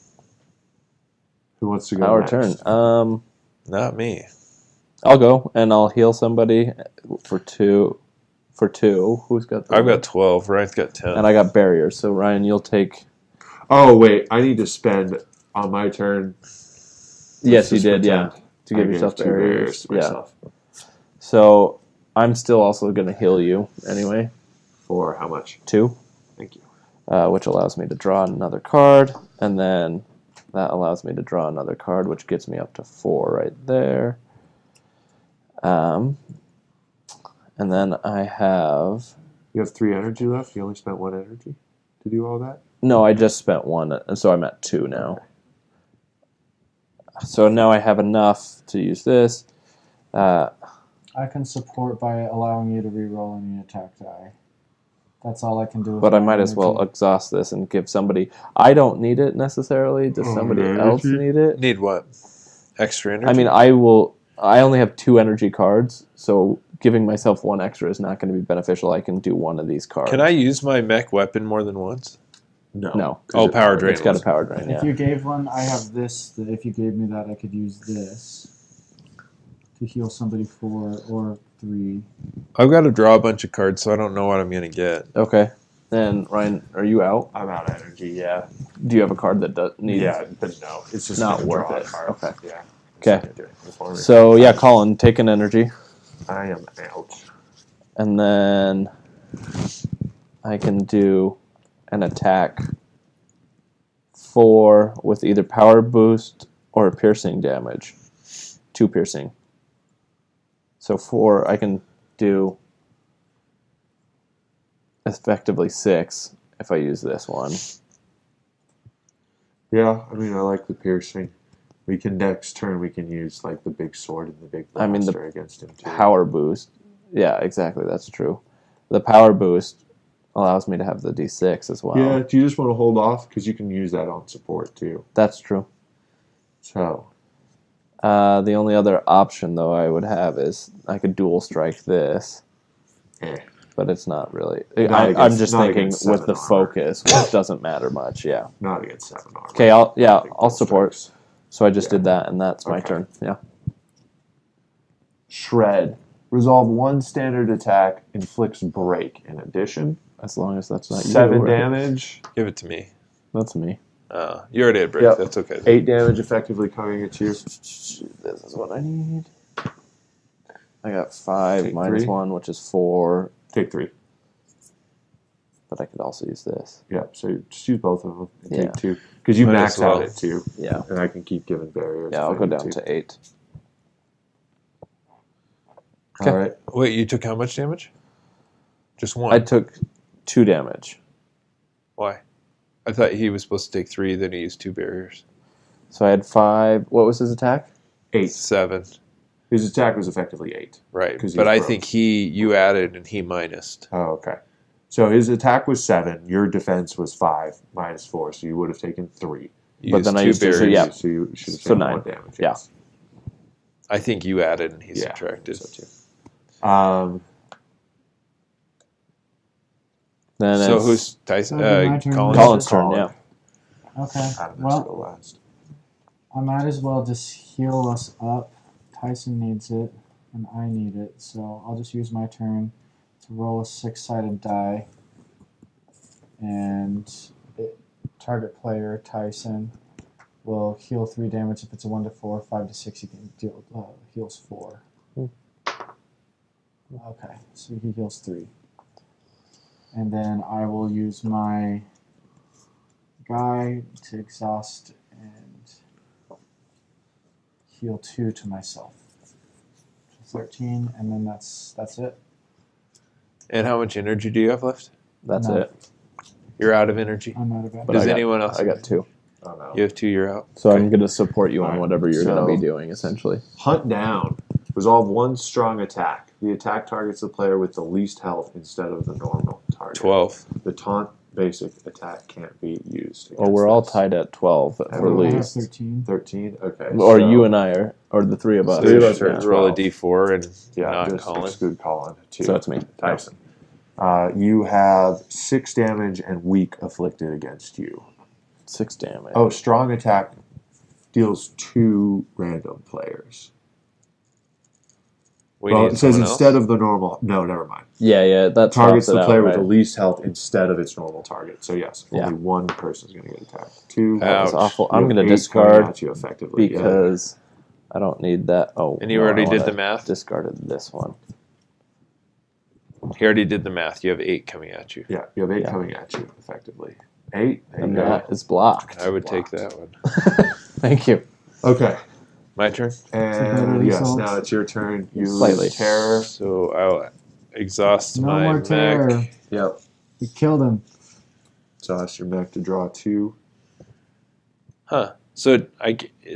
who wants to go? Our next? turn. Not me. I'll go and I'll heal somebody for 2. For 2. Who's got? I've got 12. Ryan's got 10. And I got barriers. So Ryan, you'll take. Oh wait, I need to spend on my turn. Yes, you Just did. Yeah, pretend to I give gave yourself 2 barriers. to Yeah. myself. So I'm still also going to heal you anyway. For how much? 2. Thank you. Which allows me to draw another card, and then that allows me to draw another card, which gets me up to 4 right there. And then I have. You have 3 energy left. You only spent 1 energy to do all that. No, I just spent 1, and so I'm at 2 now. So now I have enough to use this. I can support by allowing you to reroll any attack die. That's all I can do. With But I my might as well energy. exhaust this and give somebody. I don't need it necessarily. Does somebody else energy? need it? Need what? Extra energy? I mean, I will. I only have 2 energy cards, so giving myself 1 extra is not going to be beneficial. I can do 1 of these cards. Can I use my mech weapon more than once? No. No. Oh, power drain. It's got a power drain. If Yeah. you gave one, I have this. If you gave me that, I could use this to heal somebody 4 or 3. I've got to draw a bunch of cards, so I don't know what I'm going to get. Okay. Then Ryan, are you out? I'm out of energy. Yeah. Do you have a card that does need? Yeah, but no, it's just Not gonna worth draw it. cards. Okay. Yeah. Okay. It's not gonna do anything for me. So yeah, Colin, take an energy, I am out. and then I can do an attack 4 with either power boost or piercing damage. 2 piercing. So 4, I can do effectively 6 if I use this one. Yeah, I mean, I like the piercing. We can next turn. We can use like the big sword and the big I mean, the blaster against him too. Power boost. Yeah, exactly. That's true. The power boost allows me to have the D6 as well. Yeah. Do you just want to hold off because you can use that on support too? That's true. So The only other option, though, I would have is I could dual strike this, eh. but it's not really. Not I'm against- just not thinking against with the 7 armor. focus, which doesn't matter much. Yeah. Not against 7 armor. Okay. I think I'll those support. strikes. So I just Yeah. did that, and that's my Okay. turn. Yeah. Shred. Resolve 1 standard attack. Inflicts break. In addition, As long as that's not 7 you. right? damage. Give it to me. That's me. You already had break. Yep. That's okay. 8 damage effectively coming at you. This is what I need. I got 5 Take minus 3. 1, which is 4, Take 3. but I could also use this. Yeah, so just use both of them and Yeah. take 2. Because you Might max as well. out at 2, Yeah. and I can keep giving barriers. Yeah, if I'll I go need down to 8. Okay. All right. Wait, you took how much damage? Just one. I took 2 damage. Why? I thought he was supposed to take 3, then he used 2 barriers. So I had 5. What was his attack? 8. 7. His attack was effectively 8. Right. 'Cause But he's I broke. think you added and he minused. Oh, okay. So his attack was 7. Your defense was 5 minus 4, so you would have taken 3. You But used then I 2 used to- so barriers. yeah. So you should have So taken 9. 1 damage. Yeah. Yes. I think you added and he Yeah, subtracted. So too. Then So it's who's Tyson? So it'd be my turn. Colin? Colin's turn, yeah. Okay. Adam has to Well, go last. I might as well just heal us up. Tyson needs it, and I need it. So I'll just use my turn to roll a 6-sided die. And target player, Tyson, will heal 3 damage if it's a 1 to 4. 5 to 6, he can deal heals 4. Okay, so he heals 3. And then I will use my guy to exhaust and heal 2 to myself. 13, and then that's it. And how much energy do you have left? That's No. it. You're out of energy. I'm not about But Does I got- anyone else? I got 2. Oh, no. You have 2, you're out. So Okay. I'm going to support you on Alright, whatever you're going so- to be doing, essentially. Hunt down. Resolve 1 strong attack. The attack targets the player with the least health instead of the normal target. 12. The taunt basic attack can't be used. Well, we're all against tied at 12 at Everyone I least. have 13. this. 13? Okay. Or so- you and I are, or the 3 of us. Three of us are Yeah. at Roll a 12. d4 and Yeah, not just Colin. exclude Colin. 2. So it's me. Tyson. You have 6 damage and weak afflicted against you. 6 damage. Oh, strong attack deals 2 random players. We Well, need it says someone instead else? of the normal. No, never mind. Yeah, that Targets swaps it the out, player with right? the least health instead of its normal target. So yes, Yeah. only 1 person is going to get attacked. 2. That was Ouch. awful. You I'm have going to 8 coming discard at you effectively. Yeah. because I don't need that. Oh, And you no, I already did wanna the math? Discarded this one. He already did the math. You have 8 coming at you. Yeah, you have 8 Yeah. coming at you effectively. 8. There you And go. that is blocked. I would take Blocked. that one. Thank you. Okay. My turn? And yes, results. now it's your turn. You Slightly. lose terror. So I'll exhaust No my more mech. terror. Yep. We killed him. So ask your mech to draw 2. Huh. So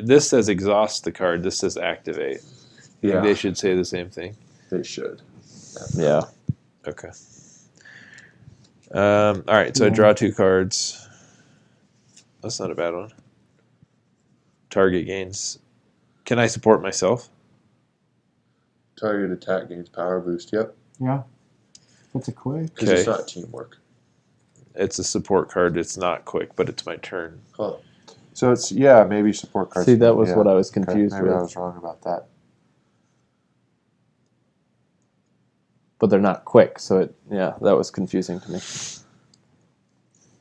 this says exhaust the card. This says activate. You Yeah, think they should say the same thing? they should. Yeah. Okay. All right. So I Yeah. draw 2 cards. That's not a bad one. Target gains. Can I support myself? Target attack gains power boost. Yep. Yeah. That's a quick. Because Okay. it's not teamwork. It's a support card. It's not quick, but it's my turn. Huh. So it's maybe support cards. See, that was Yeah. what I was Okay, confused maybe I with. was wrong about that. But they're not quick, so that was confusing to me.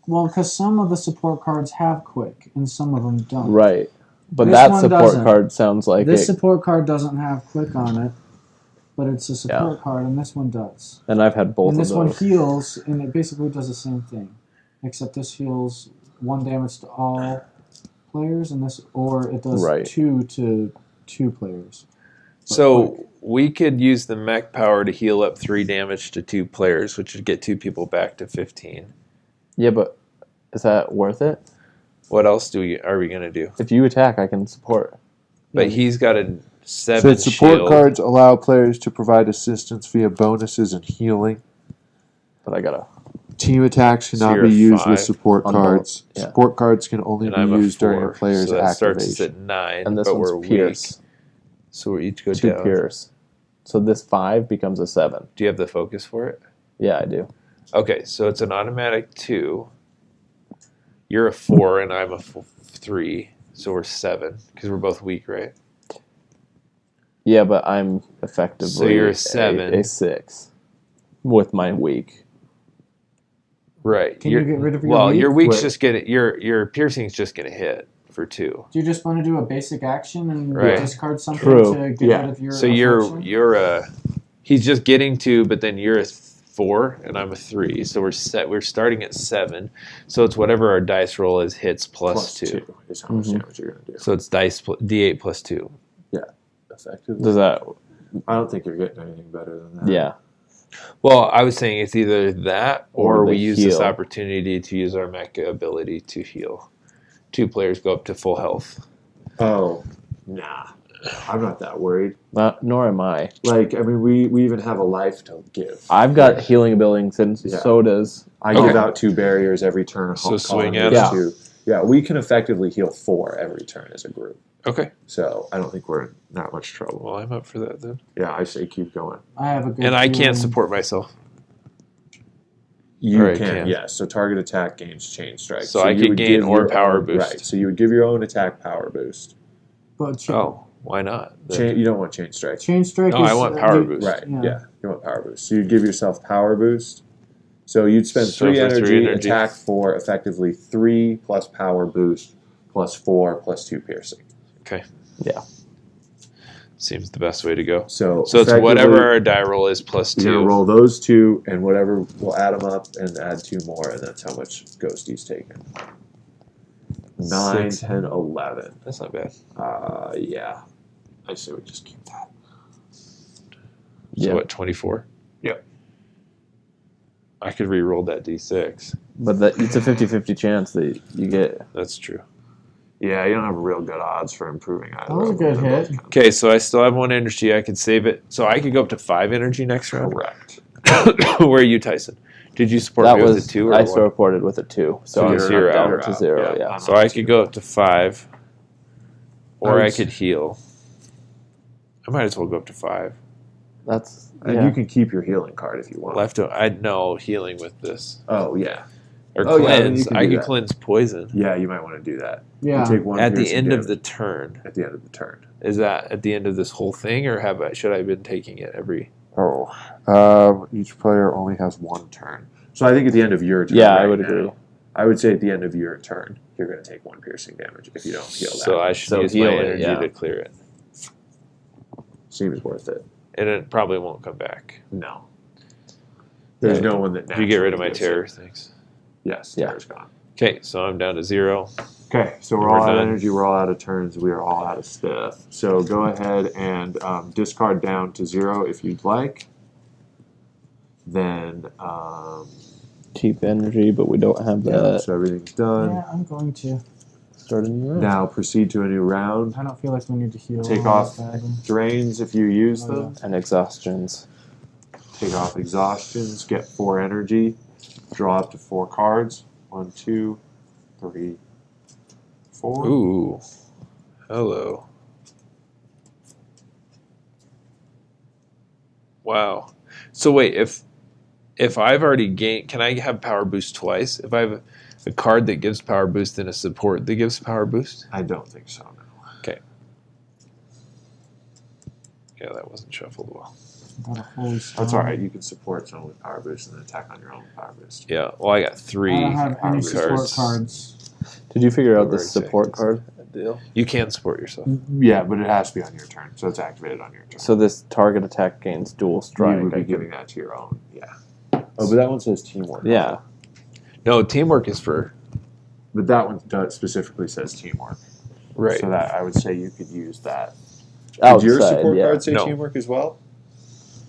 Well, because some of the support cards have quick, and some of them don't. Right. But This that one support doesn't. card sounds like This it. support card doesn't have quick on it, but it's a support card, and this one does. And I've had both And of this one those. heals, and it basically does the same thing, except this heals 1 damage to all players, and it does Right. 2 to 2 players. So we could use the mech power to heal up 3 damage to 2 players, which would get 2 people back to 15. Yeah, but is that worth it? What else are we going to do? If you attack, I can support. But he's got a 7 Said support shield. cards allow players to provide assistance via bonuses and healing. But I gotta. Team attacks So cannot you're be used with 5 support on both, cards. yeah. Support cards can only And be I'm a used during a 4, player's so that starts us activation. at 9, And this but one's we're Pierce. weak. So we each go 2 down. Pierce. So this 5 becomes a 7. Do you have the focus for it? Yeah, I do. Okay, so it's an automatic 2. You're a 4 and I'm a 3, so we're 7 because we're both weak, right? Yeah, but I'm effectively So you're a 7. a 6 with my weak. Right. Can you get rid of your well, weak? your weak's Wait. just gonna your piercing's just gonna hit for 2. Do you just want to do a basic action and Right. discard something True. to get Yeah. rid of your So you're affliction? he's just getting 2, but then you're a 4 and I'm a 3, so we're starting at 7. So it's whatever our dice roll is hits plus 2. is how much Mhm. damage you're going to do. So it's d8 plus 2. Effectively. Does that? I don't think you're getting anything better than that. Yeah. Well, I was saying it's either that or Or we the use this heal. opportunity to use our mecha ability to heal. 2 players go up to full health. Oh, nah. I'm not that worried. Nor am I. Like, I mean, we even have a life to give. I've got healing abilities, and Yeah. so does. I Okay. give out 2 barriers every turn. So calling swing those at it. 2. Yeah, we can effectively heal 4 every turn as a group. Okay. So I don't think we're in that much trouble. Well, I'm up for that then. Yeah, I say keep going. I have a good And I can't feeling- support myself. You Or I can, can. yes. So target attack gains chain strike. So I you could would gain give or your power own- boost. Right. So you would give your own attack power boost. But Oh, why not? You don't want chain strike. chain strike No, is... I want power you- boost. Right. Yeah. Yeah. You want power boost. So you'd give yourself power boost. So you'd spend So 3 for energy, 3 energy. attack for effectively 3 plus power boost plus 4 plus 2 piercing. Okay. Yeah. Seems the best way to go. So So it's effectively, whatever our die roll is plus You're gonna 2. roll those 2, and whatever we'll add them up and add 2 more, and that's how much Ghosty's taken. 9, 6. 10, 11. That's not bad. Yeah. I say we just keep that. So Yeah. what, 24? Yep. I could re-roll that d6. But it's a 50-50 chance that you get. That's true. Yeah, you don't have real good odds for improving either. That was a of them. good They're hit. both kind Okay, so I still have 1 energy. I could save it. So I could go up to 5 energy next of round. correct. Where are you, Tyson? Did you support That me was with a 2 or I what? supported with a 2, So so you're you're out. down to 0. Yeah. Yeah. So I could go up to 5. Or I I would could heal. I might as well go up to 5. That's And yeah. you can keep your healing card if you want. Left. I know healing with this Oh, yeah. or Oh, yeah, then cleanse. you can I do could that. cleanse poison Yeah, you might want to do that. Yeah. You take 1 at the piercing end of the damage turn. at the end of the turn. Is that at the end of this whole thing, or should I have been taking it every? Each player only has 1 turn. So I think at the end of your turn. Yeah, I right would now, agree. I would say at the end of your turn, you're going to take 1 piercing damage if you don't heal that. So I should So use my heal it, energy yeah. to clear it, Seems worth it. and it probably won't come back. No. There's Yeah. no one that If you get rid of my naturally gives terror things. it. Yes, Yeah. terror's gone. Okay, so I'm down to 0. Okay, so we're We're all out of done. energy, we're all out of turns, we are all out of stuff. So go ahead and discard down to 0 if you'd like. Then, Keep energy, but we don't have that. so everything's done. Yeah, I'm going to. Start a new round. Now proceed to a new round. I don't feel like we need to heal. Take all off that badly. drains if you use Oh, them. And exhaustions. Take off exhaustions, get 4 energy, draw up to 4 cards. 1, 2, 3, 4. Ooh, hello. Wow. So wait, if I've already gained, can I have power boost twice? If I have a card that gives power boost and a support that gives power boost? I don't think so, no. Yeah, that wasn't shuffled well. Got a holy That's stone. alright, you can support someone with power boost and then attack on your own power boost. Yeah, well, I got 3 I don't have power any boost support cards. Did you figure out Over the support seconds. card deal? You can support yourself. Yeah, but it has to be on your turn, so it's activated on your turn. So this target attack gains dual strike. you would be I could- giving that to your own, yeah. Oh, but that one says teamwork. Yeah. No, teamwork is for But that one specifically says teamwork. right. So that I would say you could use that. Outside, Did your support yeah. card say No. teamwork as well?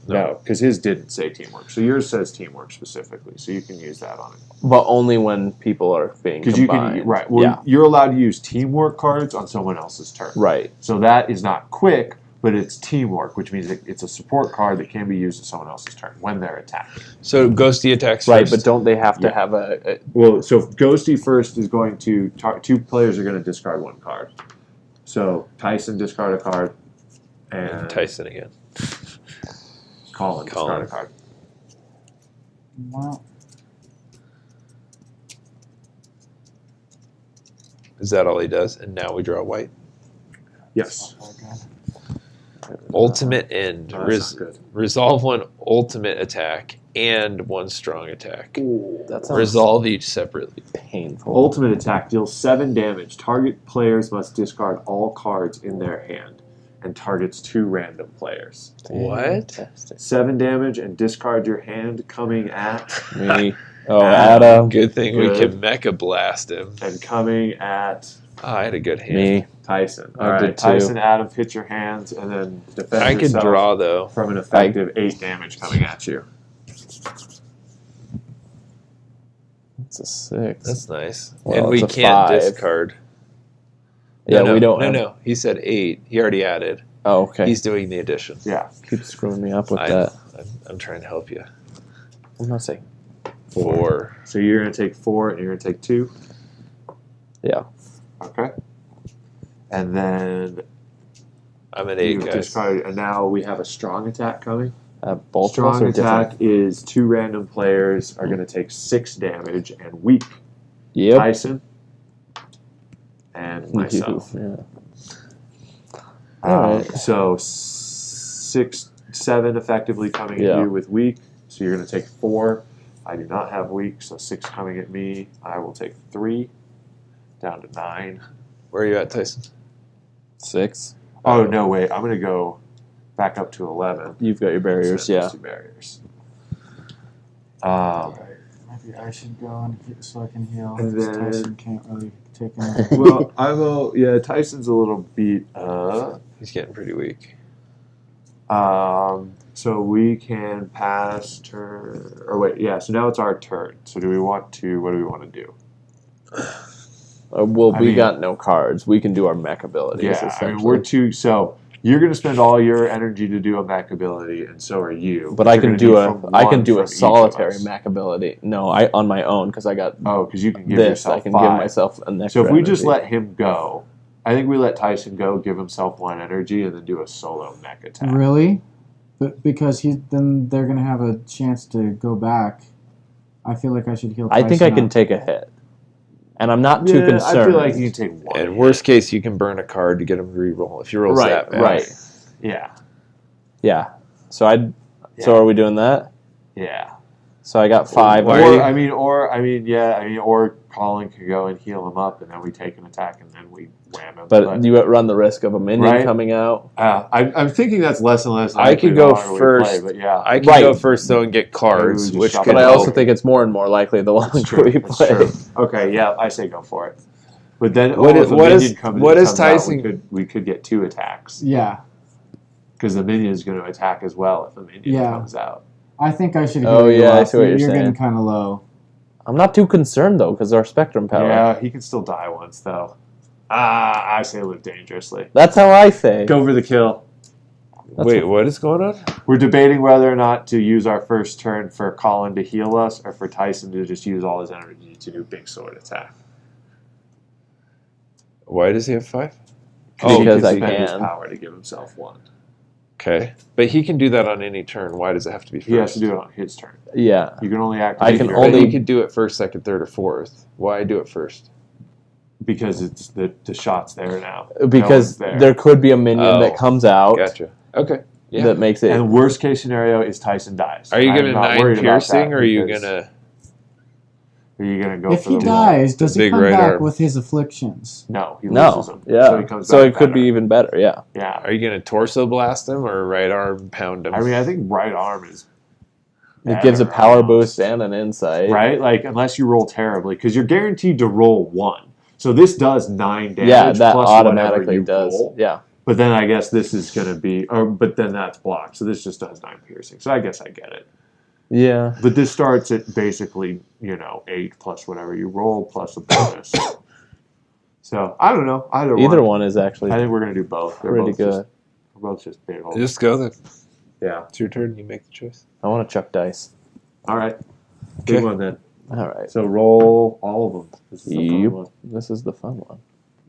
No. No, because his didn't say teamwork. So yours says teamwork specifically, so you can use that on it. But only when people are being Because you combined. can, right? Well, yeah. you're allowed to use teamwork cards on someone else's turn. Right. So that is not quick, but it's teamwork, which means it's a support card that can be used on someone else's turn when they're attacking. So Ghosty attacks Right, first. but don't they have to Yeah. have a Well, so Ghosty first is going to 2 players are going to discard 1 card. So Tyson discard a card, and Tyson again. Colin Colin. discard a card. Well, Is that all he does? And now we draw white. Yes. not that good. Ultimate end. Oh, that's not good. Resolve 1 ultimate attack and 1 strong attack. that sounds Resolve each separately. painful. Ultimate attack deals 7 damage. Target players must discard all cards in their hand. and targets 2 random players. What? Fantastic. 7 damage and discard your hand coming at Me. Oh, Adam. Adam. Good thing we Good. can mecha blast him. and coming at Oh, I had a good hand. Me. Tyson. I All right, did too. Tyson, Adam, hit your hands and then defend I could yourself draw though. from an effective 8 damage coming at you. It's a 6. That's nice. Well, and we it's a can't 5. discard. Yeah, no, we don't. No, have- no. He said 8. He already added. Oh, okay. He's doing the addition. Yeah. Keep screwing me up with I- that. I'm trying to help you. I'm not saying. 4. So you're going to take 4 and you're going to take 2. Yeah. Okay. And then I'm at you 8, guys. discard, and now we have a strong attack coming. Both of us Strong are attack different. is 2 random players are going to take 6 damage and weak. Yep. Tyson and myself. Yeah. Alright. So 6, 7 effectively coming Yeah. at you with weak. So you're going to take 4. I do not have weak, so 6 coming at me. I will take 3 down to 9. Where are you at, Tyson? 6. Oh no, wait! I'm going to go back up to 11. You've got your barriers. Spend Yeah. those 2 barriers. Maybe I should go and so I can heal. And 'cause then- Tyson can't really take any. Well, I will. Yeah, Tyson's a little beat up. He's getting pretty weak. So we can pass turn. Or wait, yeah. So now it's our turn. So do we want to? What do we want to do? Well, I we mean- got no cards. We can do our mech abilities. Yeah, I mean, essentially. we're two. So you're going to spend all your energy to do a mech ability, and so are you. But I You're can gonna do need a from I one can do from a each of solitary us. mech ability. No, I on my own because I got Oh, because you can give this. yourself I can 5. give myself an extra. So if we just energy. let him go, I think we let Tyson go, give himself 1 energy, and then do a solo mech attack. Really? But because then they're gonna have a chance to go back. I feel like I should heal. I think I Tyson can up. take a hit, and I'm not too Yeah, concerned. I feel like you can take 1. And worst case, you can burn a card to get him to reroll if he rolls Right, that bad. right. Yeah. Yeah. So So Yeah. are we doing that? Yeah. So I got 5. Why are you- or Colin could go and heal him up, and then we take an attack, and then we wham him. But you run the risk of a minion Right. coming out. I'm thinking that's less and less. I could likely the go longer we first. play, but yeah, I can Right. go first though and get cards, Maybe we which just could But I help. also think it's more and more likely the longer that's true. we That's play. true. Okay, yeah, I say go for it. But then, What if is- a what minion is- comes what is comes out, Tyson- we could get 2 attacks Yeah, because the minion is going to attack as well if a minion Yeah. comes out. I think I should heal Oh, you yeah, I up. see what you're You're saying. getting kind of low. I'm not too concerned though because our spectrum power. Yeah, he can still die once though. I say live dangerously. That's how I say. Go for the kill. Wait, what is going on? We're debating whether or not to use our first turn for Colin to heal us, or for Tyson to just use all his energy to do big sword attack. Why does he have 5? He Because I spend his can. power to give himself 1. Okay, but he can do that on any turn. Why does it have to be first? He has to do it on his turn. Yeah. You can only activate I can your But only- he could do it first, second, third, or fourth. Why do it first? because it's the shot's there now. Because No one's there could be a minion that Oh. comes out Gotcha. Okay. Yeah. that makes it. And worst case scenario is Tyson dies. Are you I'm gonna not 9 worried about piercing, that or are you because- gonna? Are you gonna go If for he the dies, does he big come right back arm. with his afflictions? No, he no. loses them. Yeah. So, he comes So back it could be better. even better. Yeah. Yeah. Are you gonna torso blast him or right arm pound him? I mean, I think right arm is. It gives a better power almost. boost and an insight. Right? Like, unless you roll terribly, because you're guaranteed to roll 1. So this does 9 damage. Yeah, that plus whatever automatically you does. roll. Yeah. But then I guess this is going to be, but then that's blocked. So this just does 9 piercing. So I guess I get it. Yeah. But this starts at basically, 8 plus whatever you roll plus a bonus. So I don't know. Either one is actually I think we're going to do both. They're pretty both good. Just, we're both just big holes. Just go then. Yeah. It's your turn. You make the choice. I want to chuck dice. All right. Big Okay. one then. All right. So roll all of them. This is the fun Yep. one. This is the fun one.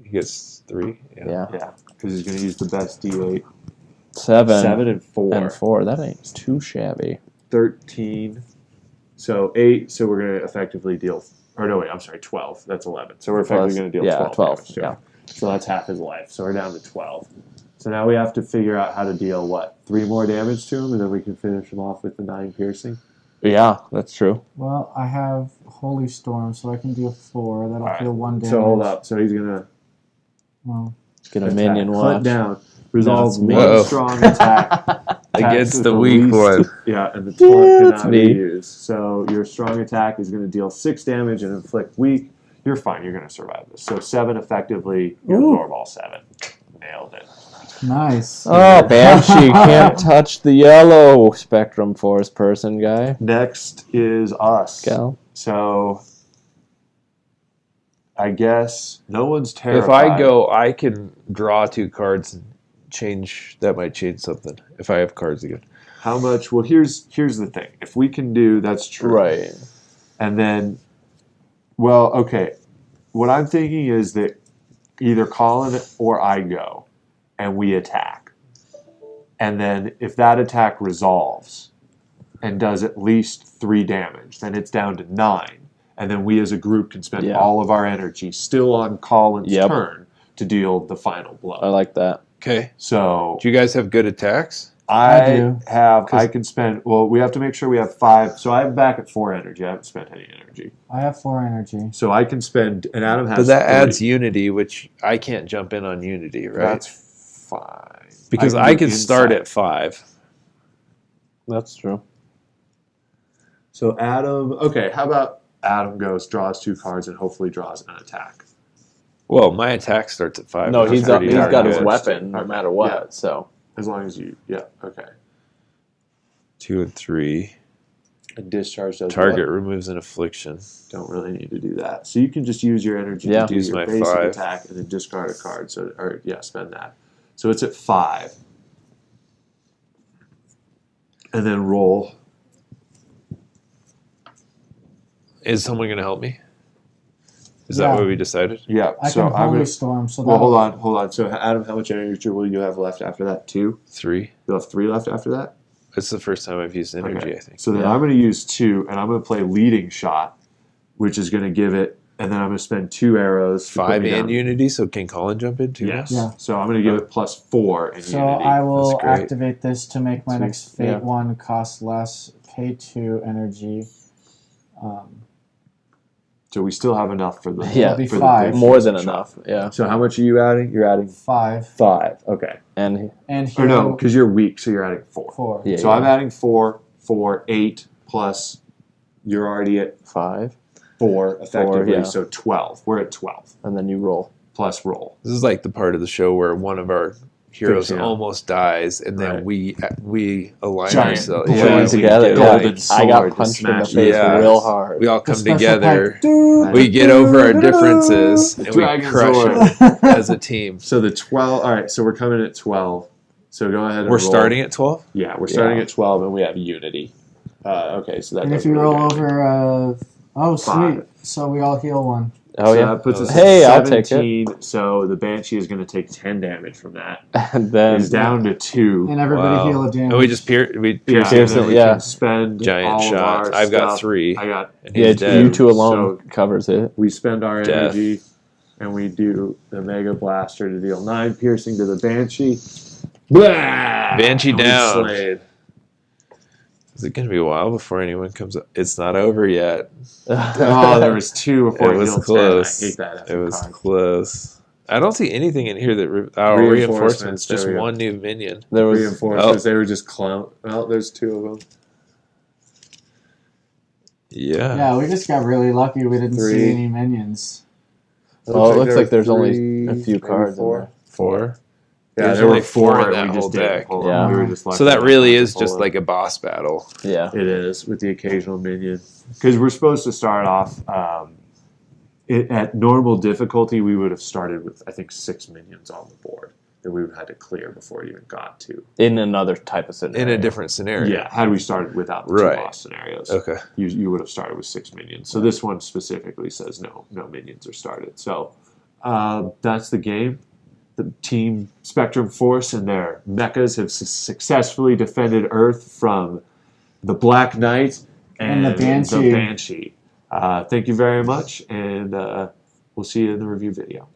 He gets 3. Yeah. Yeah. Because he's going to use the best D8. 7 7 and 4. and 4. That ain't too shabby. 13. So 8. So we're going to effectively deal. Or no, wait. I'm sorry. 12. That's 11. So we're effectively Plus- going to deal yeah, 12. 12, damage to yeah. him. So that's half his life. So we're down to 12. So now we have to figure out how to deal, 3 more damage to him, and then we can finish him off with the 9 piercing. Yeah, that's true. Well, I have Holy Storm, so I can deal 4. That'll All right. deal 1 damage. So hold up. So he's going to Well, Get a minion hunt watch. down. Resolve No, it's me. one Uh-oh. strong attack Against with the weak least- one. Yeah, and the taunt It's cannot be me. used. So your strong attack is going to deal 6 damage and inflict weak. You're fine. You're going to survive this. So 7 effectively. You Ooh. absorb all 7. Nailed it. Nice. Oh, Banshee can't touch the yellow Spectrum Force person guy. Next is us. Gal. So I guess no one's terrified. If I go, I can draw 2 cards and change. That might change something if I have cards again. How much? Well, here's the thing. If we can do, that's true. Right. And then, well, okay. What I'm thinking is that either Colin or I go, and we attack. And then if that attack resolves and does at least 3 damage, then it's down to 9. And then we as a group can spend Yeah. all of our energy still on Colin's Yep. turn to deal the final blow. I like that. Okay. So Do you guys have good attacks? I do. I can spend, well, we have to make sure we have 5. So I'm back at 4 energy. I haven't spent any energy. I have 4 energy. So I can spend, and Adam has But that 3. adds Unity, which I can't jump in on Unity, right? That's fine. because do I can start insight. at 5. That's true. So Adam, okay, how about Adam goes, draws 2 cards, and hopefully draws an attack. Well, my attack starts at 5. No, which is he's got pretty he's darn got his good. weapon no Okay. matter what. Yeah. So As long as you, yeah, okay. 2 and 3. And discharge does Target removes an affliction. what? Don't really need to do that. So you can just use your energy Yeah. to do Use your my basic 5. attack and then discard a card. So, or yeah, spend that. So it's at 5. And then roll. Is someone going to help me? Is Yeah. that what we decided? Yeah. I so can I'm Holy gonna. Storm, so Well, that hold on. So Adam, how much energy will you have left after that? 2. 3. You'll have 3 left after that. It's the first time I've used energy, Okay. I think. So then Yeah. I'm going to use 2, and I'm going to play leading shot, which is going to give it, and then I'm going to spend 2 arrows. to put 5 me and down. Unity, so can Colin jump in too? Yes. Yeah. So I'm going to give it plus 4 in So Unity. I will That's great. activate this to make my So, next Fate yeah. one cost less, pay 2 energy. So we still have enough for the. Yeah. It'll be for the 5. big more than shot. enough. Yeah. So how much are you adding? You're adding 5. 5. Okay. And And Or hero no, because you're weak, so you're adding 4. 4. yeah, So I'm adding 4, 8 plus. You're already at 5, 4 effectively, yeah. so 12. We're at 12 and then you roll. plus roll. This is like the part of the show where one of our heroes Fix, yeah. almost dies, and then Right. we align Giant ourselves. blade Join we together. get Yeah, golden I sword got to punched in the smash face Yeah. real hard. We all The come special together. pack. Dude. We get over our differences and we Dragon crush sword. it as a team. So the 12. All right, so we're coming at 12. So go ahead and We're roll. starting at 12. Yeah, we're starting Yeah. at 12, and we have Unity. Okay, so that And if doesn't you really roll do anything. over, oh sweet, 5. so we all heal 1. Oh So yeah. that puts us Hey, at I'll take it. 17. So the Banshee is going to take 10 damage from that. And then It's down to 2. And everybody Wow. heal a damage. And we just pierce Yeah, pierce and Pierce then it, we yeah. can spend giant all shot. Of our I've got stuff. 3. I got. And yeah, he's dead. you two alone So- covers it. We spend our Death. energy, and we do the Mega Blaster to deal 9 piercing to the Banshee. Blah! Banshee And we down. slayed. Is it going to be a while before anyone comes up? It's not over yet. Oh, there was 2 before It was healed close. 10. I hate that. It was card. close. I don't see anything in here that Reinforcements, reinforcements. Just there we go. one new minion. There was Reinforcements. They were just clone. Well, there's 2 of them. Yeah. Yeah, we just got really lucky. We didn't 3. see any minions. Oh, it looks there like were there's only 3, a few maybe cards in 4. there. 4. Yeah, There's there only were 4 4 in and that we whole just didn't deck. pull them. Yeah. We were just lucky So that enough really not to is pull just them. like a boss battle. Yeah. It is, with the occasional minion. Because we're supposed to start off at normal difficulty. We would have started with, I think, 6 minions on the board that we would have had to clear before it even got to. In another type of scenario. In a different scenario. Yeah, had we started without the Right. 2 boss scenarios, Okay. you would have started with 6 minions. So this one specifically says no minions are started. So that's the game. The Team Spectrum Force and their mechas have successfully defended Earth from the Black Knight And the The Banshee. Banshee. Thank you very much, and we'll see you in the review video.